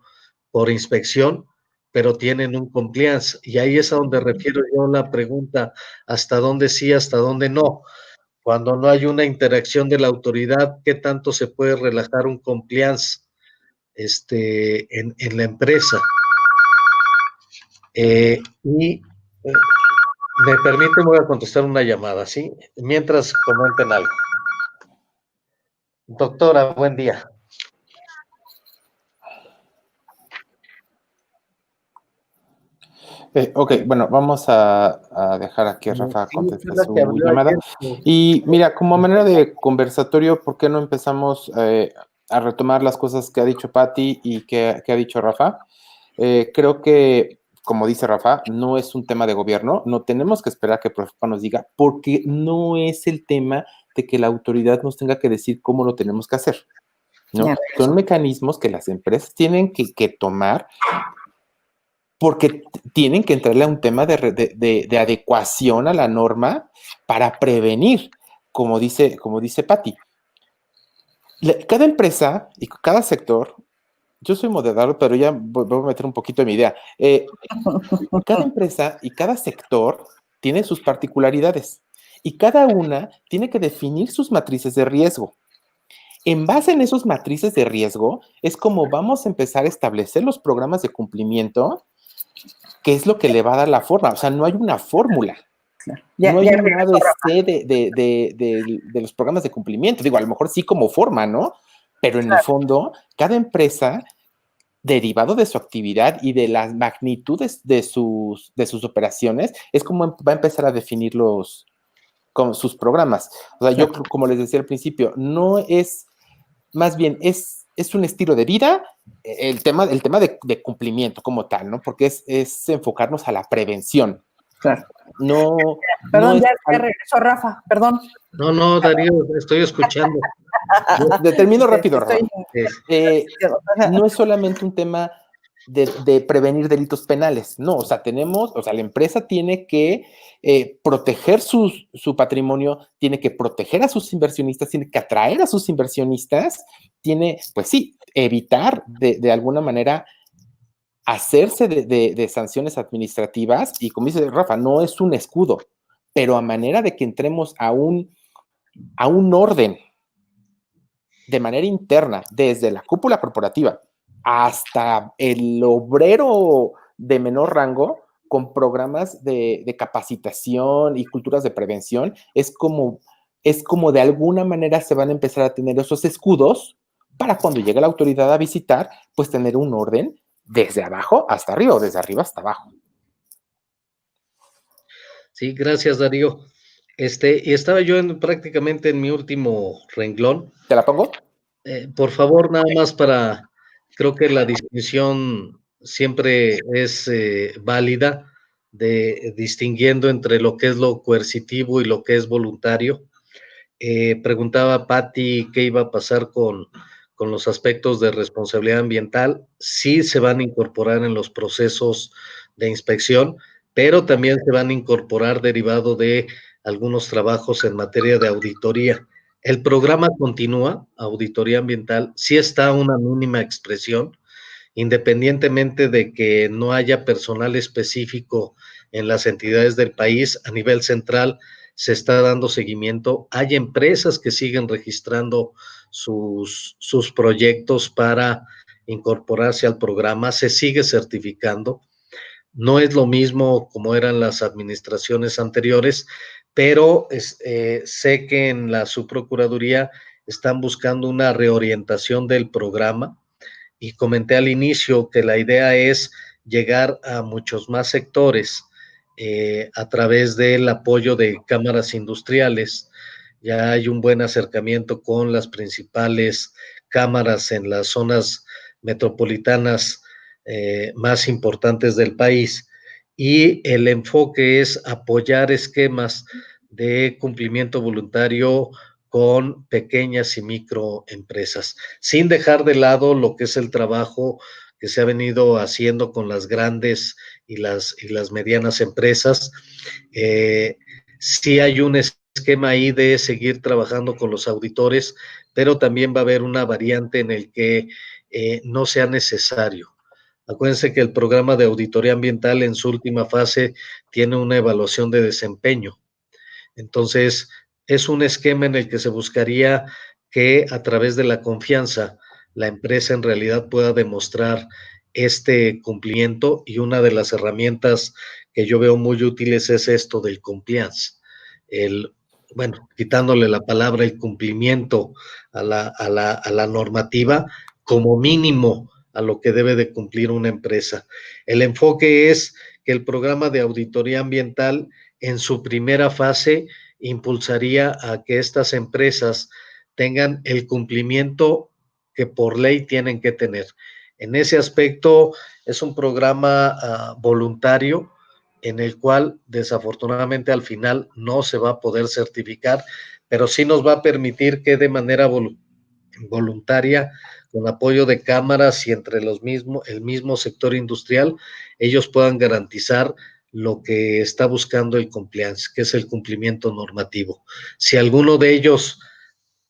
por inspección, pero tienen un compliance. Y ahí es a donde refiero yo la pregunta, ¿hasta dónde sí, hasta dónde no? Cuando no hay una interacción de la autoridad, ¿qué tanto se puede relajar un compliance en la empresa? Y me permite, voy a contestar una llamada, ¿sí? Mientras comenten algo. Doctora, buen día. Ok, bueno, vamos a dejar aquí a Rafa contestar su llamada. Y mira, como manera de conversatorio, ¿por qué no empezamos a retomar las cosas que ha dicho Patti y que ha dicho Rafa? Creo que, como dice Rafa, no es un tema de gobierno, no tenemos que esperar que Profepa nos diga, porque no es el tema de que la autoridad nos tenga que decir cómo lo tenemos que hacer, ¿no? Son mecanismos que las empresas tienen que tomar, porque tienen que entrarle a un tema de adecuación a la norma para prevenir, como dice Patti. Cada empresa y cada sector, yo soy moderador, pero ya voy a meter un poquito de mi idea. Cada empresa y cada sector tiene sus particularidades y cada una tiene que definir sus matrices de riesgo. En base en esos matrices de riesgo es como vamos a empezar a establecer los programas de cumplimiento, que es lo que le va a dar la forma. O sea, no hay una fórmula. No hay un ABC de los programas de cumplimiento. Digo, a lo mejor sí como forma, ¿no? Pero en el fondo, cada empresa, derivado de su actividad y de las magnitudes de sus operaciones, es como va a empezar a definir sus programas. O sea, yo, como les decía al principio, no es, más bien es un estilo de vida, el tema de cumplimiento como tal, ¿no? Porque es enfocarnos a la prevención. Claro. No. Perdón, ya regresó Rafa, perdón. No, Darío, estoy escuchando. Termino rápido, Rafa. No es solamente un tema de prevenir delitos penales, no, o sea, la empresa tiene que proteger su patrimonio, tiene que proteger a sus inversionistas, tiene que atraer a sus inversionistas, tiene, pues sí, evitar de alguna manera hacerse de sanciones administrativas, y como dice Rafa, no es un escudo, pero a manera de que entremos a un a un orden de manera interna, desde la cúpula corporativa hasta el obrero de menor rango, con programas de capacitación y culturas de prevención, es como de alguna manera se van a empezar a tener esos escudos para cuando llegue la autoridad a visitar, pues tener un orden desde abajo hasta arriba o desde arriba hasta abajo. Sí, gracias, Darío. Y estaba yo prácticamente en mi último renglón. ¿Te la pongo? Por favor, nada más creo que la distinción siempre es válida, distinguiendo entre lo que es lo coercitivo y lo que es voluntario. Preguntaba Patti qué iba a pasar con los aspectos de responsabilidad ambiental. Sí se van a incorporar en los procesos de inspección, pero también se van a incorporar derivado de algunos trabajos en materia de auditoría. El programa continúa, auditoría ambiental, sí está una mínima expresión, independientemente de que no haya personal específico en las entidades del país, a nivel central se está dando seguimiento. Hay empresas que siguen registrando sus proyectos para incorporarse al programa, se sigue certificando. No es lo mismo como eran las administraciones anteriores, pero sé que en la subprocuraduría están buscando una reorientación del programa y comenté al inicio que la idea es llegar a muchos más sectores a través del apoyo de cámaras industriales. Ya hay un buen acercamiento con las principales cámaras en las zonas metropolitanas más importantes del país, y el enfoque es apoyar esquemas de cumplimiento voluntario con pequeñas y microempresas, sin dejar de lado lo que es el trabajo que se ha venido haciendo con las grandes y las medianas empresas. Sí hay un esquema ahí de seguir trabajando con los auditores, pero también va a haber una variante en el que no sea necesario. Acuérdense que el programa de auditoría ambiental en su última fase tiene una evaluación de desempeño. Entonces, es un esquema en el que se buscaría que a través de la confianza la empresa en realidad pueda demostrar este cumplimiento, y una de las herramientas que yo veo muy útiles es esto del compliance. Bueno, quitándole la palabra el cumplimiento a la normativa, como mínimo a lo que debe de cumplir una empresa. El enfoque es que el programa de auditoría ambiental en su primera fase impulsaría a que estas empresas tengan el cumplimiento que por ley tienen que tener. En ese aspecto es un programa voluntario en el cual desafortunadamente al final no se va a poder certificar, pero sí nos va a permitir que de manera voluntaria, con apoyo de cámaras y entre el mismo sector industrial, ellos puedan garantizar lo que está buscando el compliance, que es el cumplimiento normativo. Si alguno de ellos,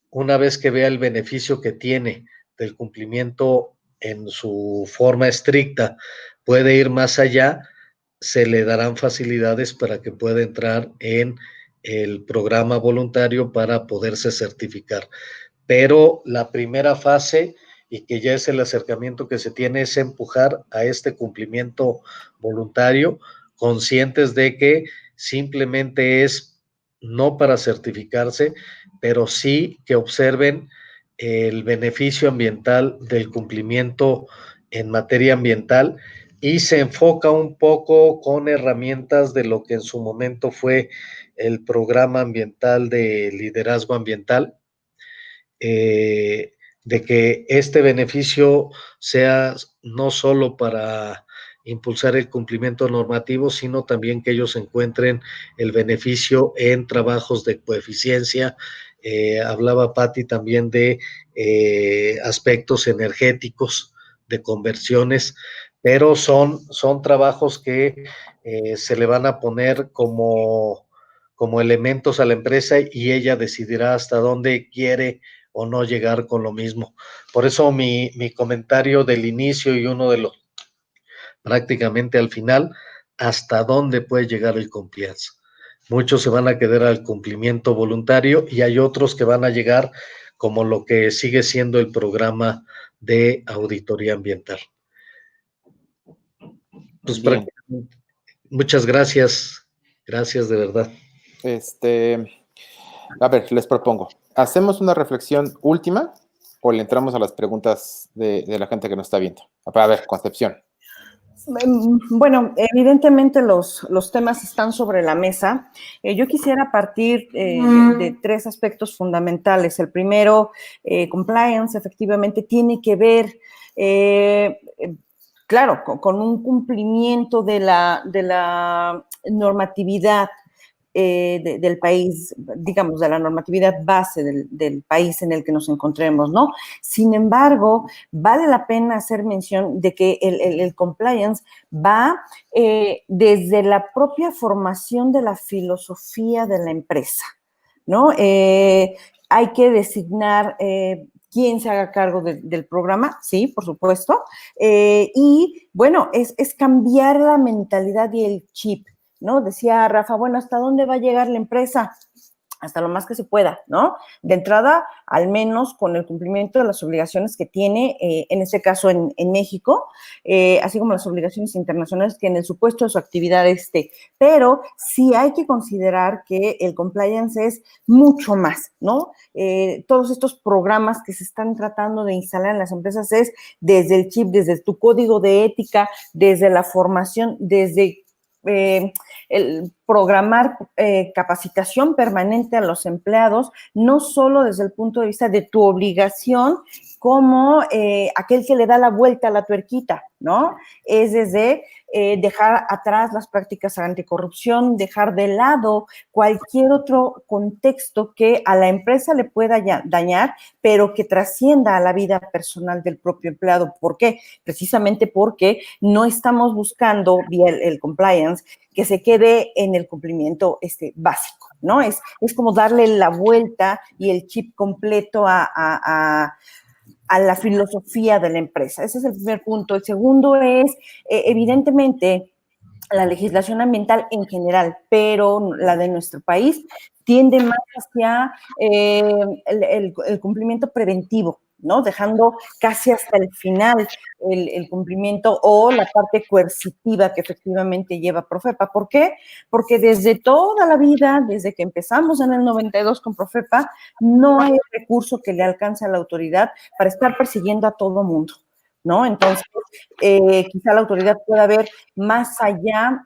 una vez que vea el beneficio que tiene del cumplimiento en su forma estricta, puede ir más allá, se le darán facilidades para que pueda entrar en el programa voluntario para poderse certificar. Pero la primera fase, y que ya es el acercamiento que se tiene, es empujar a este cumplimiento voluntario, conscientes de que simplemente es no para certificarse, pero sí que observen el beneficio ambiental del cumplimiento en materia ambiental, y se enfoca un poco con herramientas de lo que en su momento fue el programa ambiental de liderazgo ambiental, de que este beneficio sea no solo para impulsar el cumplimiento normativo, sino también que ellos encuentren el beneficio en trabajos de coeficiencia. Hablaba Patti también de aspectos energéticos, de conversiones, pero son trabajos que se le van a poner como elementos a la empresa, y ella decidirá hasta dónde quiere o no llegar con lo mismo. Por eso mi comentario del inicio y uno de los prácticamente al final, hasta dónde puede llegar el compliance. muchos se van a quedar al cumplimiento voluntario y hay otros que van a llegar como lo que sigue siendo el programa de auditoría ambiental. Pues muchas gracias, gracias de verdad. A ver, les propongo, ¿hacemos una reflexión última o le entramos a las preguntas de la gente que nos está viendo? A ver, Concepción. Bueno, evidentemente los temas están sobre la mesa. Yo quisiera partir de tres aspectos fundamentales. El primero, compliance, efectivamente, tiene que ver, claro, con un cumplimiento de la normatividad del país, digamos, de la normatividad base del país en el que nos encontremos, ¿no? Sin embargo, vale la pena hacer mención de que el compliance va desde la propia formación de la filosofía de la empresa, ¿no? Hay que designar quién se haga cargo del programa, sí, por supuesto, y bueno, es cambiar la mentalidad y el chip, ¿no? Decía Rafa, bueno, ¿hasta dónde va a llegar la empresa? Hasta lo más que se pueda, ¿no? De entrada, al menos con el cumplimiento de las obligaciones que tiene, en este caso en México, así como las obligaciones internacionales que en el supuesto de su actividad esté. Pero sí hay que considerar que el compliance es mucho más, ¿no? Todos estos programas que se están tratando de instalar en las empresas es desde el chip, desde tu código de ética, desde la formación, desde el programar capacitación permanente a los empleados, no solo desde el punto de vista de tu obligación como aquel que le da la vuelta a la tuerquita, ¿no? Es desde dejar atrás las prácticas anticorrupción, dejar de lado cualquier otro contexto que a la empresa le pueda dañar, pero que trascienda a la vida personal del propio empleado. ¿Por qué? Precisamente porque no estamos buscando, vía el compliance, que se quede en el cumplimiento básico, ¿no? Es como darle la vuelta y el chip completo a la filosofía de la empresa. Ese es el primer punto. El segundo es, evidentemente, la legislación ambiental en general, pero la de nuestro país tiende más hacia el cumplimiento preventivo, ¿no? Dejando casi hasta el final el cumplimiento o la parte coercitiva que efectivamente lleva Profepa. ¿Por qué? Porque desde toda la vida, desde que empezamos en el 92 con Profepa, no hay recurso que le alcance a la autoridad para estar persiguiendo a todo mundo, ¿no? Entonces, quizá la autoridad pueda ver más allá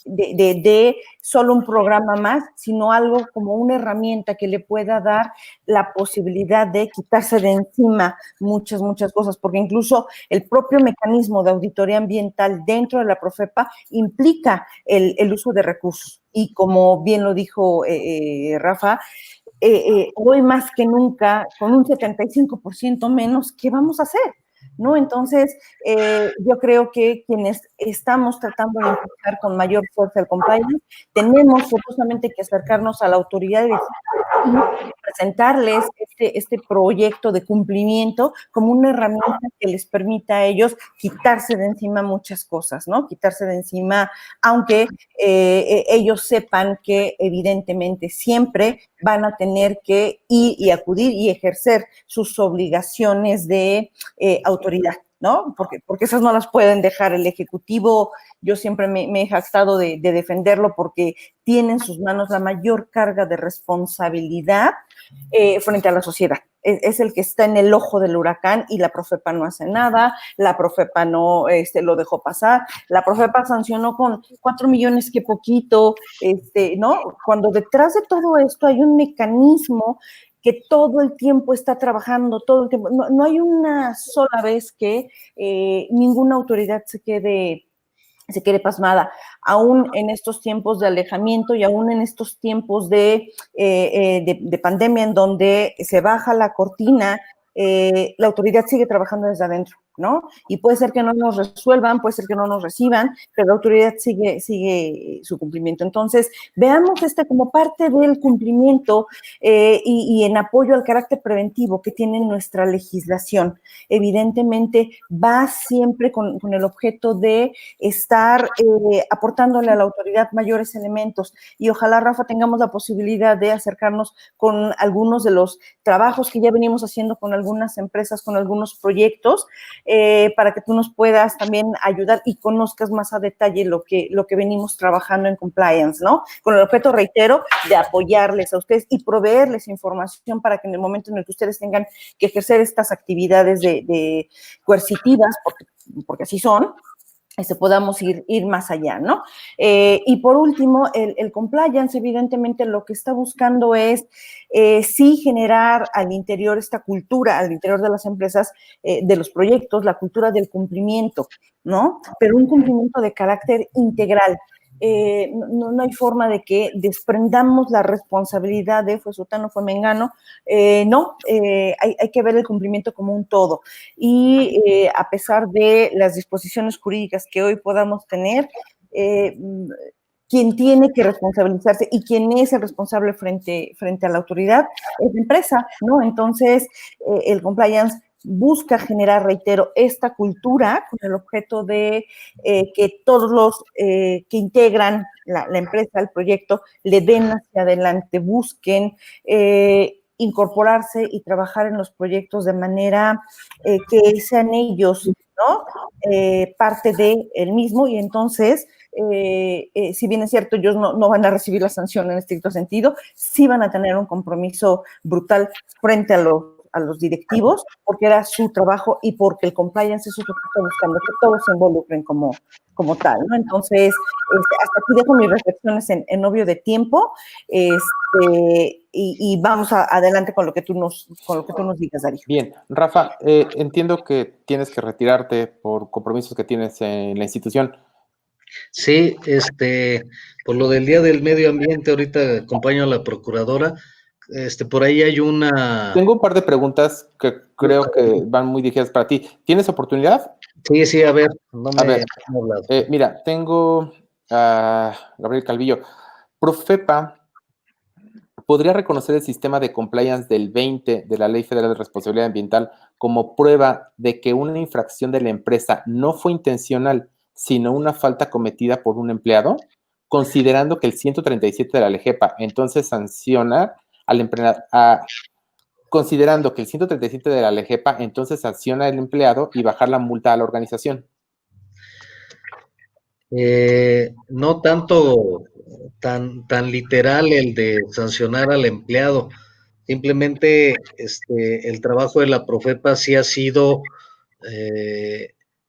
de solo un programa más, sino algo como una herramienta que le pueda dar la posibilidad de quitarse de encima muchas cosas, porque incluso el propio mecanismo de auditoría ambiental dentro de la Profepa implica el uso de recursos. Y como bien lo dijo Rafa, hoy más que nunca, con un 75% menos, ¿qué vamos a hacer? ¿No? Entonces, yo creo que quienes estamos tratando de impulsar con mayor fuerza el compliance, tenemos forzosamente que acercarnos a la autoridad y presentarles este proyecto de cumplimiento como una herramienta que les permita a ellos quitarse de encima muchas cosas, ¿no? Quitarse de encima, aunque ellos sepan que evidentemente siempre van a tener que ir y acudir y ejercer sus obligaciones de autoridad, ¿no? Porque esas no las pueden dejar el Ejecutivo. Yo siempre me he jactado de defenderlo porque tiene en sus manos la mayor carga de responsabilidad frente a la sociedad. Es el que está en el ojo del huracán y la Profepa no hace nada, la Profepa no lo dejó pasar, la Profepa sancionó con 4 millones, que poquito, ¿no? Cuando detrás de todo esto hay un mecanismo que todo el tiempo está trabajando, todo el tiempo. No hay una sola vez que ninguna autoridad se quede pasmada, aún en estos tiempos de alejamiento y aún en estos tiempos de pandemia en donde se baja la cortina, la autoridad sigue trabajando desde adentro, ¿no? Y puede ser que no nos resuelvan, puede ser que no nos reciban, pero la autoridad sigue su cumplimiento. Entonces, veamos como parte del cumplimiento y en apoyo al carácter preventivo que tiene nuestra legislación. Evidentemente, va siempre con el objeto de estar aportándole a la autoridad mayores elementos y ojalá, Rafa, tengamos la posibilidad de acercarnos con algunos de los trabajos que ya venimos haciendo con algunas empresas, con algunos proyectos, para que tú nos puedas también ayudar y conozcas más a detalle lo que venimos trabajando en compliance, ¿no? Con el objeto, reitero, de apoyarles a ustedes y proveerles información para que en el momento en el que ustedes tengan que ejercer estas actividades de coercitivas, porque así son, podamos ir más allá, ¿no? Y por último, el compliance, evidentemente, lo que está buscando es sí generar al interior esta cultura, al interior de las empresas, de los proyectos, la cultura del cumplimiento, ¿no? Pero un cumplimiento de carácter integral. No hay forma de que desprendamos la responsabilidad de fue sutano, fue mengano, no, hay que ver el cumplimiento como un todo y a pesar de las disposiciones jurídicas que hoy podamos tener, quien tiene que responsabilizarse y quien es el responsable frente a la autoridad es la empresa, ¿no? Entonces, el compliance busca generar, reitero, esta cultura con el objeto de que todos los que integran la empresa, el proyecto, le den hacia adelante, busquen incorporarse y trabajar en los proyectos de manera que sean ellos, ¿no? Parte de el mismo y entonces, si bien es cierto, ellos no van a recibir la sanción en estricto sentido, sí van a tener un compromiso brutal frente a los directivos, porque era su trabajo y porque el compliance es lo que está buscando, que todos se involucren como tal, ¿no? Entonces, hasta aquí dejo mis reflexiones en novio de tiempo, y vamos adelante con lo que tú nos digas, Darío. Bien, Rafa, entiendo que tienes que retirarte por compromisos que tienes en la institución. Sí, por lo del Día del Medio Ambiente, ahorita acompaño a la procuradora, por ahí hay una... Tengo un par de preguntas que creo que van muy dirigidas para ti. ¿Tienes oportunidad? Sí, a ver, no A me ver, han hablado. mira, tengo a Gabriel Calvillo. Profepa podría reconocer el sistema de compliance del 20 de la Ley Federal de Responsabilidad Ambiental como prueba de que una infracción de la empresa no fue intencional, sino una falta cometida por un empleado, considerando que el 137 de la LEGEPA entonces sanciona al empleado, considerando que el 137 de la LEGEPA entonces sanciona al empleado y bajar la multa a la organización. No tanto tan literal el de sancionar al empleado, simplemente el trabajo de la Profepa sí ha sido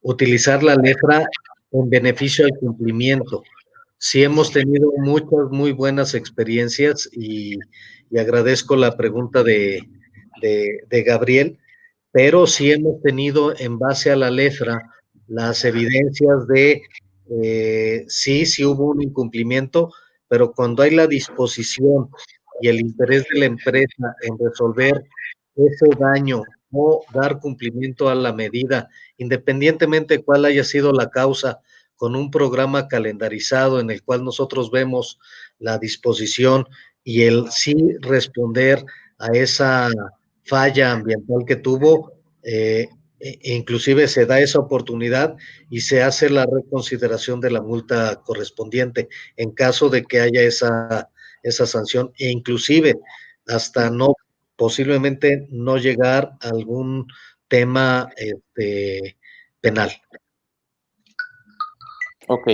utilizar la letra en beneficio del cumplimiento. Sí hemos tenido muchas muy buenas experiencias y agradezco la pregunta de Gabriel, pero sí hemos tenido en base a la letra las evidencias de sí hubo un incumplimiento, pero cuando hay la disposición y el interés de la empresa en resolver ese daño o dar cumplimiento a la medida, independientemente de cuál haya sido la causa, con un programa calendarizado en el cual nosotros vemos la disposición y el sí responder a esa falla ambiental que tuvo, inclusive se da esa oportunidad y se hace la reconsideración de la multa correspondiente en caso de que haya esa sanción e inclusive hasta no posiblemente no llegar a algún tema penal. Ok.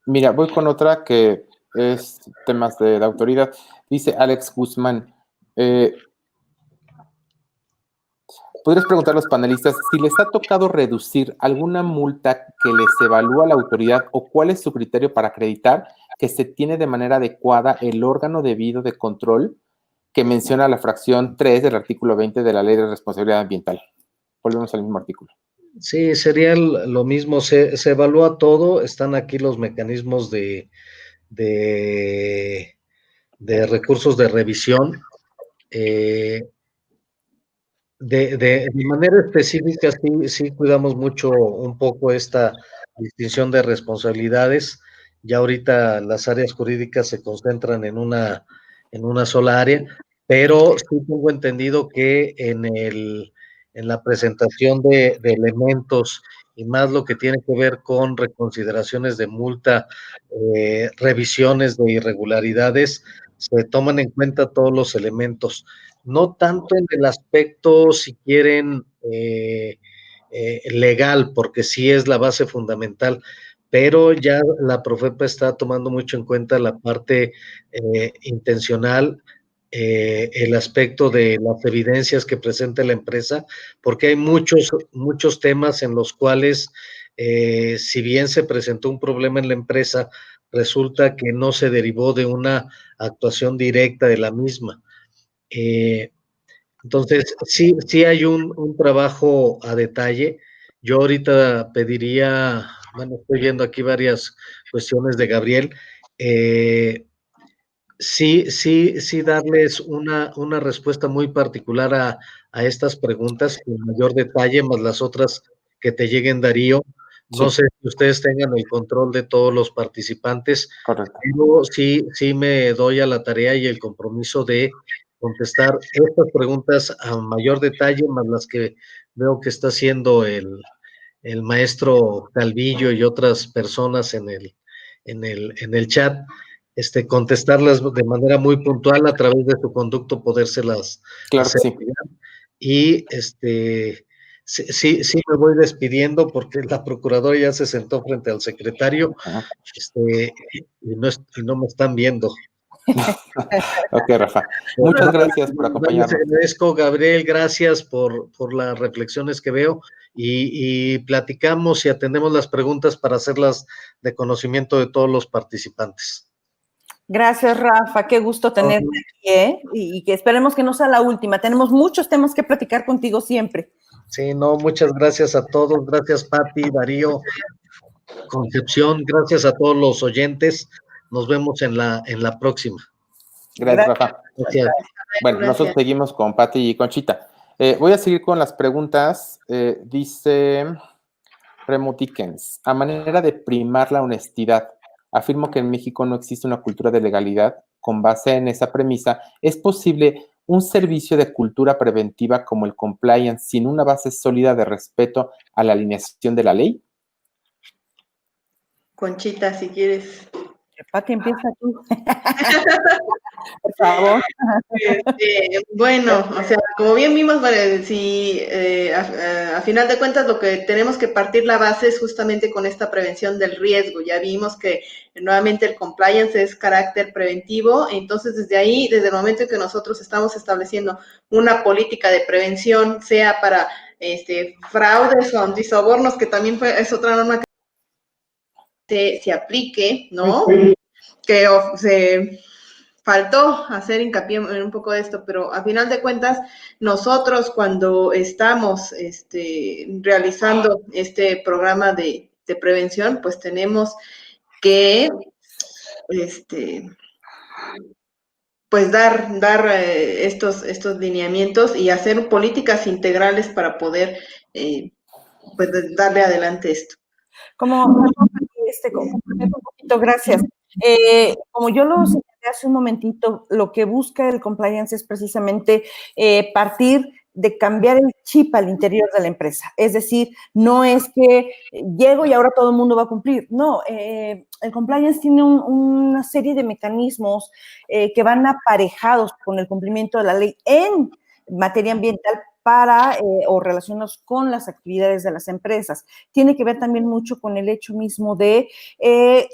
Mira, voy con otra que es temas de la autoridad. Dice Alex Guzmán. ¿Podrías preguntar a los panelistas si les ha tocado reducir alguna multa que les evalúa la autoridad o cuál es su criterio para acreditar que se tiene de manera adecuada el órgano debido de control que menciona la fracción 3 del artículo 20 de la Ley de Responsabilidad Ambiental? Volvemos al mismo artículo. Sí, sería lo mismo, se evalúa todo, están aquí los mecanismos de recursos de revisión. De manera específica, sí cuidamos mucho un poco esta distinción de responsabilidades. Ya ahorita las áreas jurídicas se concentran en una sola área, pero sí tengo entendido que en la presentación de elementos y más lo que tiene que ver con reconsideraciones de multa, revisiones de irregularidades, se toman en cuenta todos los elementos. No tanto en el aspecto, si quieren, legal, porque sí es la base fundamental, pero ya la Profepa está tomando mucho en cuenta la parte intencional, el aspecto de las evidencias que presenta la empresa, porque hay muchos temas en los cuales, si bien se presentó un problema en la empresa, resulta que no se derivó de una actuación directa de la misma. Entonces, sí hay un trabajo a detalle. Yo ahorita pediría, bueno, estoy viendo aquí varias cuestiones de Gabriel. Sí darles una respuesta muy particular a estas preguntas con mayor detalle, más las otras que te lleguen, Darío. No Sí, sé si ustedes tengan el control de todos los participantes, correcto. pero sí me doy a la tarea y el compromiso de contestar estas preguntas a mayor detalle, más las que veo que está haciendo el maestro Calvillo y otras personas en el chat, contestarlas de manera muy puntual a través de su conducto, podérselas Claro que hacer sí. llegar. Y sí me voy despidiendo porque la procuradora ya se sentó frente al secretario, Ajá. y no me están viendo. Ok, Rafa. Muchas gracias por Les acompañarnos. agradezco, Gabriel, gracias por las reflexiones que veo y platicamos y atendemos las preguntas para hacerlas de conocimiento de todos los participantes. Gracias, Rafa. Qué gusto tenerte aquí, ¿eh? Y que esperemos que no sea la última. Tenemos muchos temas que platicar contigo siempre. Sí, no, muchas gracias a todos, gracias Pati, Darío, Concepción, gracias a todos los oyentes. Nos vemos en la próxima. Gracias, Gracias. Rafa. Gracias. Bueno, nosotros Gracias. seguimos con Pati y Conchita. Voy a seguir con las preguntas. Dice Remo Dickens, a manera de primar la honestidad, afirmo que en México no existe una cultura de legalidad. Con base en esa premisa, ¿es posible un servicio de cultura preventiva como el compliance sin una base sólida de respeto a la alineación de la ley? Conchita, si quieres. Pati, empieza tú. Por favor. Bueno, o sea, como bien vimos, bueno, si a final de cuentas lo que tenemos que partir la base es justamente con esta prevención del riesgo. Ya vimos que nuevamente el compliance es carácter preventivo, entonces desde ahí, desde el momento en que nosotros estamos estableciendo una política de prevención, sea para fraudes o antisobornos, que también es otra norma que se aplique, ¿no? Que se faltó hacer hincapié en un poco de esto, pero a final de cuentas, nosotros cuando estamos realizando este programa de prevención, pues tenemos que pues dar estos lineamientos y hacer políticas integrales para poder pues darle adelante esto. Complemento un poquito, gracias. Como yo lo señalé hace un momentito, lo que busca el compliance es precisamente partir de cambiar el chip al interior de la empresa. Es decir, no es que llego y ahora todo el mundo va a cumplir. No, el compliance tiene una serie de mecanismos que van aparejados con el cumplimiento de la ley en materia ambiental para o relacionados con las actividades de las empresas. Tiene que ver también mucho con el hecho mismo de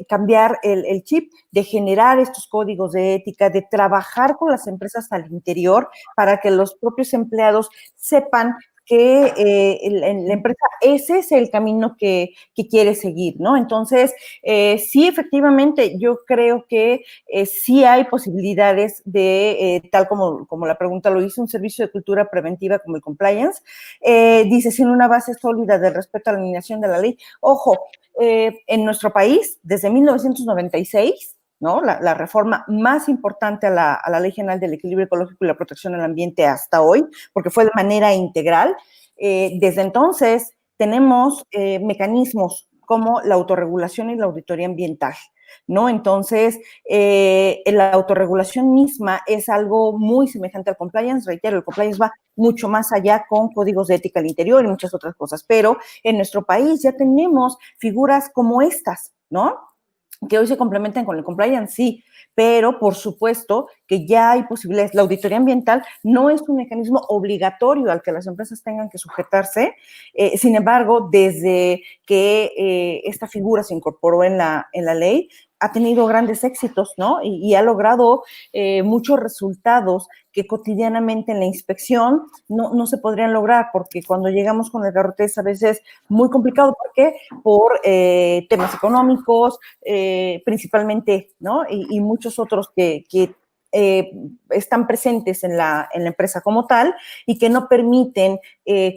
cambiar el chip, de generar estos códigos de ética, de trabajar con las empresas al interior para que los propios empleados sepan que la empresa, ese es el camino que quiere seguir, ¿no? Entonces, sí, efectivamente, yo creo que sí hay posibilidades de, tal como la pregunta lo hizo, un servicio de cultura preventiva como el compliance, dice, sin una base sólida de respeto a la alineación de la ley. Ojo, en nuestro país, desde 1996, ¿no? La reforma más importante a la Ley General del Equilibrio Ecológico y la Protección del Ambiente hasta hoy, porque fue de manera integral. Desde entonces tenemos mecanismos como la autorregulación y la auditoría ambiental, ¿no? Entonces, la autorregulación misma es algo muy semejante al compliance. Reitero, el compliance va mucho más allá con códigos de ética al interior y muchas otras cosas, pero en nuestro país ya tenemos figuras como estas, ¿no? Que hoy se complementan con el compliance, sí, pero por supuesto que ya hay posibilidades. La auditoría ambiental no es un mecanismo obligatorio al que las empresas tengan que sujetarse. Sin embargo, desde que esta figura se incorporó en la ley, ha tenido grandes éxitos, ¿no? Y ha logrado muchos resultados que cotidianamente en la inspección no se podrían lograr, porque cuando llegamos con el garrote es a veces muy complicado. ¿Por qué? Por temas económicos, principalmente, ¿no? Y muchos otros que están presentes en la empresa como tal y que no permiten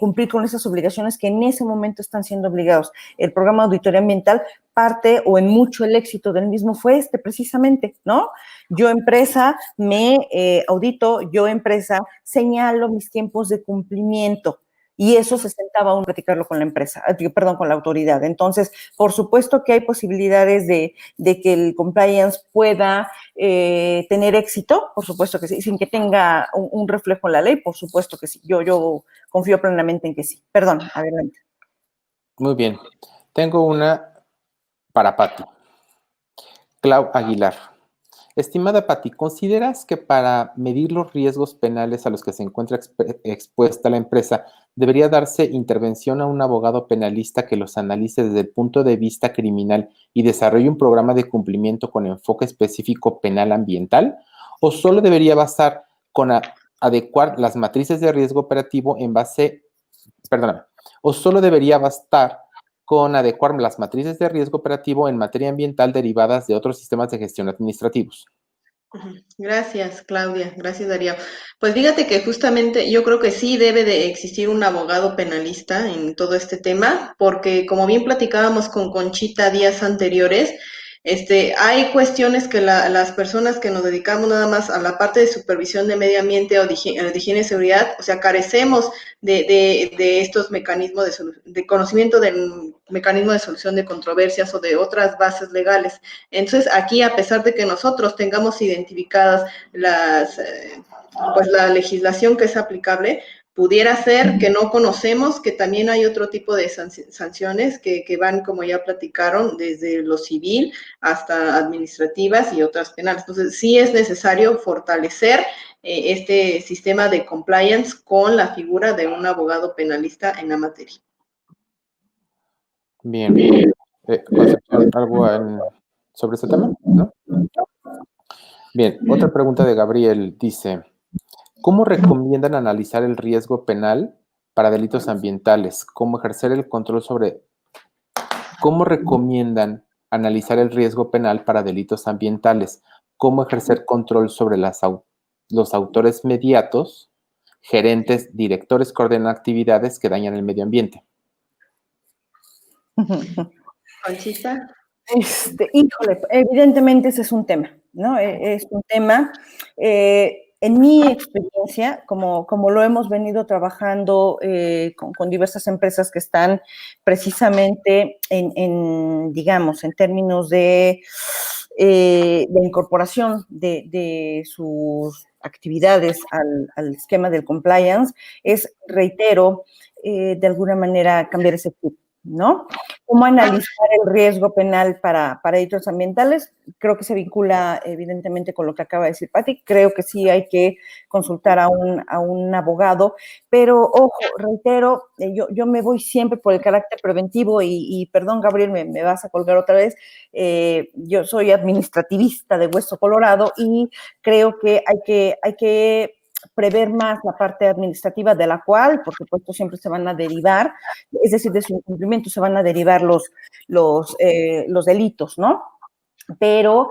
cumplir con esas obligaciones que en ese momento están siendo obligados. El programa de auditoría ambiental parte, o en mucho el éxito del mismo fue precisamente, ¿no? Yo empresa me audito, yo empresa señalo mis tiempos de cumplimiento. Y eso se sentaba a platicarlo con la empresa, perdón, con la autoridad. Entonces, por supuesto que hay posibilidades de que el compliance pueda tener éxito, por supuesto que sí, sin que tenga un reflejo en la ley, por supuesto que sí. Yo confío plenamente en que sí. Perdón, adelante. Muy bien. Tengo una para Pati. Clau Aguilar. Estimada Pati, ¿consideras que para medir los riesgos penales a los que se encuentra expuesta la empresa, debería darse intervención a un abogado penalista que los analice desde el punto de vista criminal y desarrolle un programa de cumplimiento con enfoque específico penal ambiental? ¿O solo debería bastar con adecuar las matrices de riesgo operativo en base, perdóname, o solo debería bastar con adecuar las matrices de riesgo operativo en materia ambiental derivadas de otros sistemas de gestión administrativos? Gracias, Claudia. Gracias, Darío. Pues fíjate que justamente yo creo que sí debe de existir un abogado penalista en todo este tema, porque como bien platicábamos con Conchita días anteriores, hay cuestiones que las personas que nos dedicamos nada más a la parte de supervisión de medio ambiente o de higiene y seguridad, o sea, carecemos de estos mecanismos de conocimiento del mecanismo de solución de controversias o de otras bases legales. Entonces, aquí, a pesar de que nosotros tengamos identificadas pues la legislación que es aplicable, pudiera ser que no conocemos que también hay otro tipo de sanciones que van, como ya platicaron, desde lo civil hasta administrativas y otras penales. Entonces, sí es necesario fortalecer este sistema de compliance con la figura de un abogado penalista en la materia. Bien. Concepción, ¿algo sobre este tema? ¿No? Bien, otra pregunta de Gabriel dice, ¿cómo recomiendan analizar el riesgo penal para delitos ambientales? ¿Cómo recomiendan analizar el riesgo penal para delitos ambientales? ¿Cómo ejercer control sobre los autores mediatos, gerentes, directores que ordenan actividades que dañan el medio ambiente? Conchita. Híjole, evidentemente ese es un tema, ¿no? Es un tema. En mi experiencia, como lo hemos venido trabajando con diversas empresas que están precisamente digamos, en términos de incorporación de sus actividades al esquema del compliance, reitero, de alguna manera cambiar ese chip, ¿no? ¿Cómo analizar el riesgo penal para delitos ambientales? Creo que se vincula evidentemente con lo que acaba de decir Pati. Creo que sí hay que consultar a un abogado, pero ojo, reitero, yo me voy siempre por el carácter preventivo y perdón, Gabriel, me vas a colgar otra vez. Yo soy administrativista de Hueso Colorado y creo que hay que prever más la parte administrativa, de la cual, por supuesto, siempre se van a derivar, es decir, de su incumplimiento se van a derivar los delitos, ¿no? Pero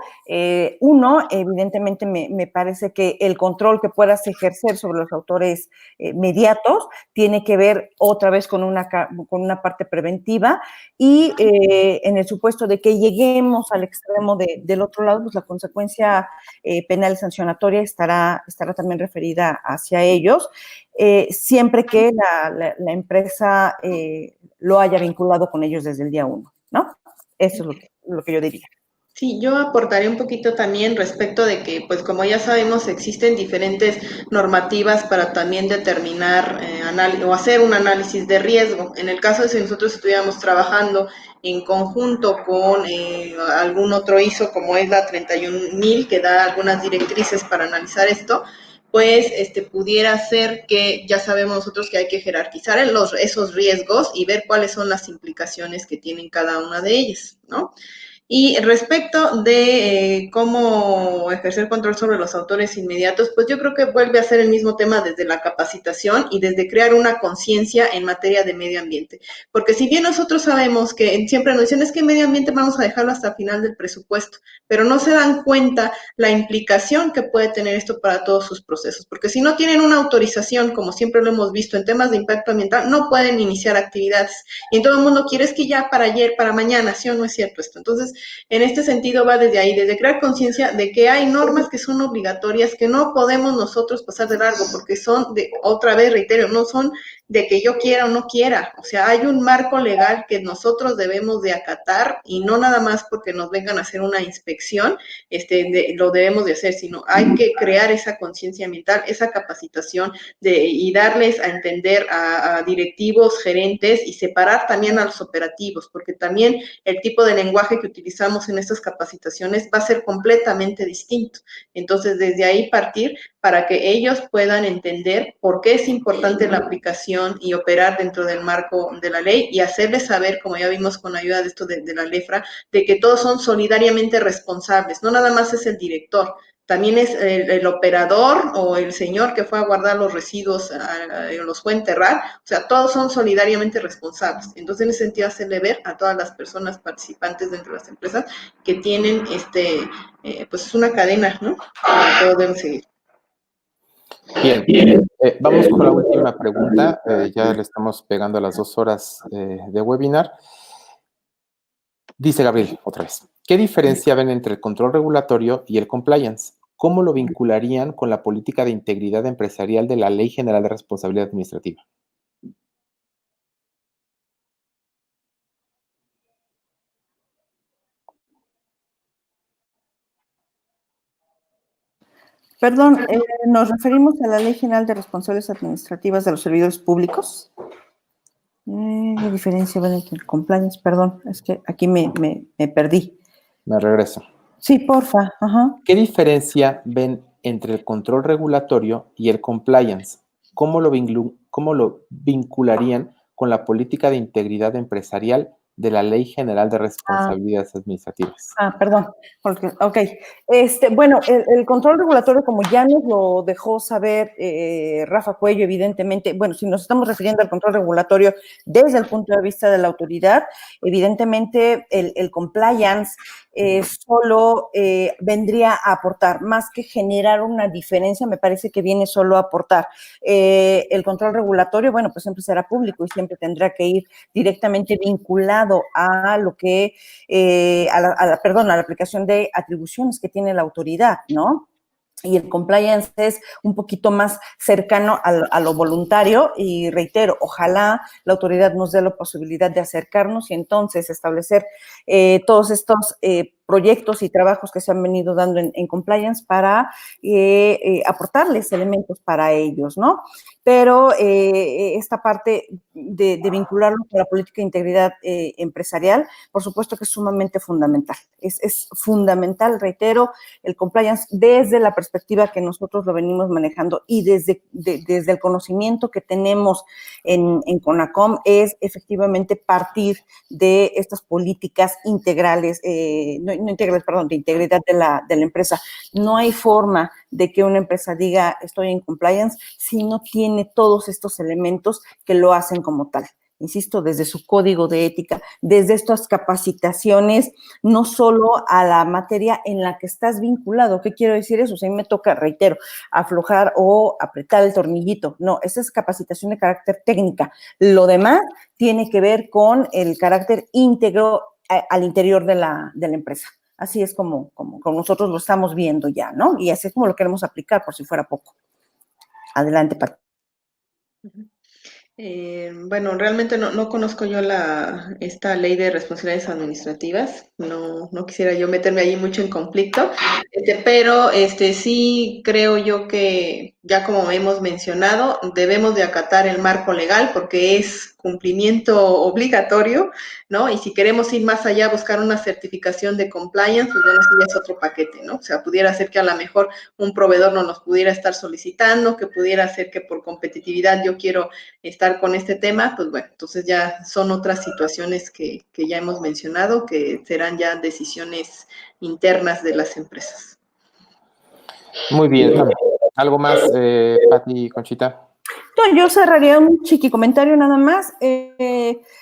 uno, evidentemente me parece que el control que puedas ejercer sobre los autores mediatos tiene que ver otra vez con una parte preventiva y en el supuesto de que lleguemos al extremo del otro lado, pues la consecuencia penal sancionatoria estará también referida hacia ellos, siempre que la empresa lo haya vinculado con ellos desde el día 1, ¿no? Eso es lo que yo diría. Sí, yo aportaré un poquito también respecto de que, pues como ya sabemos, existen diferentes normativas para también determinar o hacer un análisis de riesgo. En el caso de si nosotros estuviéramos trabajando en conjunto con algún otro ISO, como es la 31000, que da algunas directrices para analizar esto, pues pudiera ser que ya sabemos nosotros que hay que jerarquizar esos riesgos y ver cuáles son las implicaciones que tienen cada una de ellas, ¿no? Y respecto de cómo ejercer control sobre los autores inmediatos, pues yo creo que vuelve a ser el mismo tema desde la capacitación y desde crear una conciencia en materia de medio ambiente. Porque si bien nosotros sabemos que siempre nos dicen es que medio ambiente vamos a dejarlo hasta el final del presupuesto, pero no se dan cuenta la implicación que puede tener esto para todos sus procesos. Porque si no tienen una autorización, como siempre lo hemos visto en temas de impacto ambiental, no pueden iniciar actividades. Y todo el mundo quiere es que ya para ayer, para mañana, ¿sí o no es cierto esto? Entonces, en este sentido va desde ahí, desde crear conciencia de que hay normas que son obligatorias, que no podemos nosotros pasar de largo, porque son otra vez reitero, no son de que yo quiera o no quiera, o sea, hay un marco legal que nosotros debemos de acatar y no nada más porque nos vengan a hacer una inspección, lo debemos de hacer, sino hay que crear esa conciencia ambiental, esa capacitación y darles a entender a directivos, gerentes y separar también a los operativos, porque también el tipo de lenguaje que utilizamos en estas capacitaciones va a ser completamente distinto. Entonces, desde ahí partir para que ellos puedan entender por qué es importante la aplicación y operar dentro del marco de la ley y hacerles saber, como ya vimos con ayuda de esto de la LEFRA, de que todos son solidariamente responsables, no nada más es el director, también es el operador o el señor que fue a guardar los residuos, los fue a enterrar, o sea, todos son solidariamente responsables. Entonces, en ese sentido, hacerle ver a todas las personas participantes dentro de las empresas que tienen, pues es una cadena, ¿no? Que todos deben seguir. Bien, vamos con la última pregunta. Ya le estamos pegando a las 2 horas de webinar. Dice Gabriel, otra vez, ¿qué diferencia ven entre el control regulatorio y el compliance? ¿Cómo lo vincularían con la política de integridad empresarial de la Ley General de Responsabilidad Administrativa? Perdón, ¿nos referimos a la Ley General de Responsabilidades Administrativas de los Servidores Públicos? ¿Qué diferencia va entre el compliance? Perdón, es que aquí me perdí. Me regreso. Sí, porfa. Ajá. ¿Qué diferencia ven entre el control regulatorio y el compliance? ¿Cómo lo vincularían con la política de integridad empresarial de la Ley General de Responsabilidades Administrativas? Perdón. Ok. Bueno, el control regulatorio, como ya nos lo dejó saber Rafa Cuello, evidentemente, bueno, si nos estamos refiriendo al control regulatorio desde el punto de vista de la autoridad, evidentemente el compliance solo vendría a aportar, más que generar una diferencia, me parece que viene solo a aportar. El control regulatorio, bueno, pues siempre será público y siempre tendrá que ir directamente vinculado a lo que, a la aplicación de atribuciones que tiene la autoridad, ¿no? Y el compliance es un poquito más cercano a lo voluntario y reitero, ojalá la autoridad nos dé la posibilidad de acercarnos y entonces establecer todos estos proyectos y trabajos que se han venido dando en compliance para aportarles elementos para ellos, ¿no? Pero esta parte de vincularlo con la política de integridad empresarial, por supuesto que es sumamente fundamental. Es fundamental, reitero, el compliance desde la perspectiva que nosotros lo venimos manejando y desde el conocimiento que tenemos en CONACOM es efectivamente partir de estas políticas integrales, de integridad de la empresa. No hay forma de que una empresa diga estoy en compliance si no tiene todos estos elementos que lo hacen como tal. insisto, desde su código de ética, desde estas capacitaciones, no solo a la materia en la que estás vinculado. ¿Qué quiero decir eso? O sea, a mí me toca, reitero, aflojar o apretar el tornillito. No, esa es capacitación de carácter técnica. Lo demás tiene que ver con el carácter íntegro al interior de la empresa. Así es como nosotros lo estamos viendo ya, ¿no? Y así es como lo queremos aplicar, por si fuera poco. Adelante, Pati. Bueno, realmente no conozco yo esta ley de responsabilidades administrativas. No quisiera yo meterme allí mucho en conflicto, pero sí creo yo que, ya como hemos mencionado, debemos de acatar el marco legal porque es cumplimiento obligatorio, ¿no? Y si queremos ir más allá, buscar una certificación de compliance, pues bueno, sí ya es otro paquete, ¿no? O sea, pudiera ser que a lo mejor un proveedor no nos pudiera estar solicitando, que pudiera ser que por competitividad yo quiero estar con este tema, pues bueno, entonces ya son otras situaciones que ya hemos mencionado, que serán ya decisiones internas de las empresas. Muy bien. ¿Algo más, Pati, Conchita? No, yo cerraría un chiqui comentario nada más.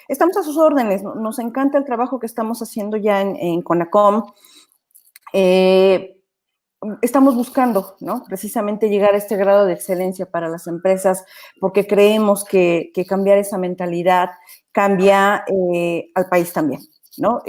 Estamos a sus órdenes. Nos encanta el trabajo que estamos haciendo ya en CONACOM. Estamos buscando, ¿no? Precisamente llegar a este grado de excelencia para las empresas, porque creemos que cambiar esa mentalidad cambia al país también, ¿no?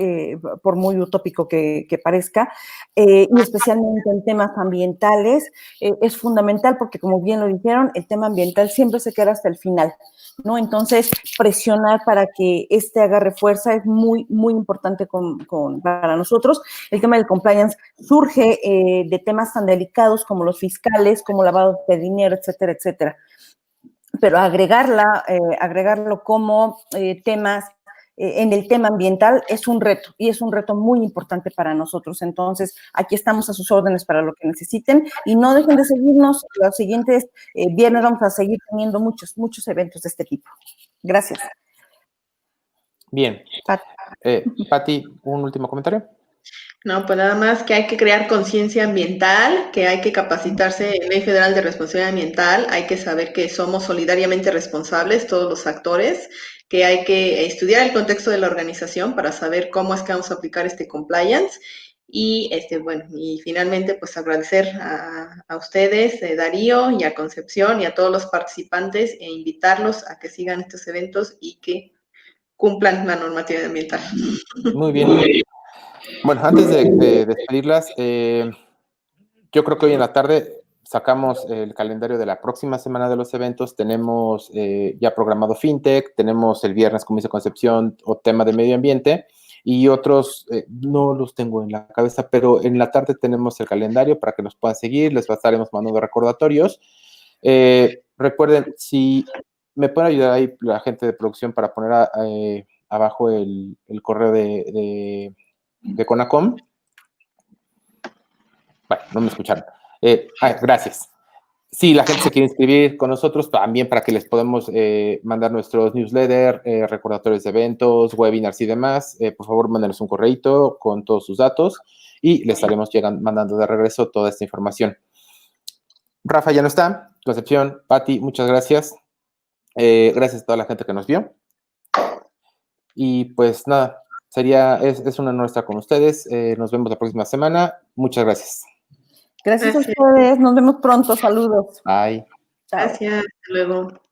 Por muy utópico que parezca, y especialmente en temas ambientales, es fundamental porque, como bien lo dijeron, el tema ambiental siempre se queda hasta el final, ¿no? Entonces, presionar para que agarre fuerza es muy, muy importante para nosotros. El tema del compliance surge de temas tan delicados como los fiscales, como lavado de dinero, etcétera, etcétera. Pero agregarlo como temas en el tema ambiental es un reto, y es un reto muy importante para nosotros. Entonces, aquí estamos a sus órdenes para lo que necesiten, y no dejen de seguirnos. Los siguientes viernes vamos a seguir teniendo muchos eventos de este tipo. Gracias. Bien. Pati, ¿un último comentario? No, pues nada más que hay que crear conciencia ambiental, que hay que capacitarse en Ley Federal de Responsabilidad Ambiental, hay que saber que somos solidariamente responsables todos los actores, que hay que estudiar el contexto de la organización para saber cómo es que vamos a aplicar este compliance. Y bueno, y finalmente pues agradecer a ustedes, Darío, y a Concepción y a todos los participantes, e invitarlos a que sigan estos eventos y que cumplan la normativa ambiental. Muy bien. Bueno, antes de despedirlas, yo creo que hoy en la tarde sacamos el calendario de la próxima semana de los eventos. Tenemos ya programado FinTech, tenemos el viernes, como dice Concepción, o tema de medio ambiente, y otros no los tengo en la cabeza, pero en la tarde tenemos el calendario para que nos puedan seguir. Les estaremos mandando recordatorios. Recuerden, si me pueden ayudar ahí la gente de producción para poner abajo el correo de CONACOM. Bueno, no me escucharon. Gracias. Si la gente se quiere inscribir con nosotros, también para que les podamos mandar nuestros newsletters, recordatorios de eventos, webinars y demás, por favor, mándenos un correíto con todos sus datos y les estaremos mandando de regreso toda esta información. Rafa ya no está. Concepción, Pati, muchas gracias. Gracias a toda la gente que nos vio. Y pues nada, es una honor estar con ustedes. Nos vemos la próxima semana. Muchas gracias. Gracias a ustedes. Nos vemos pronto. Saludos. Bye. Gracias. Hasta luego.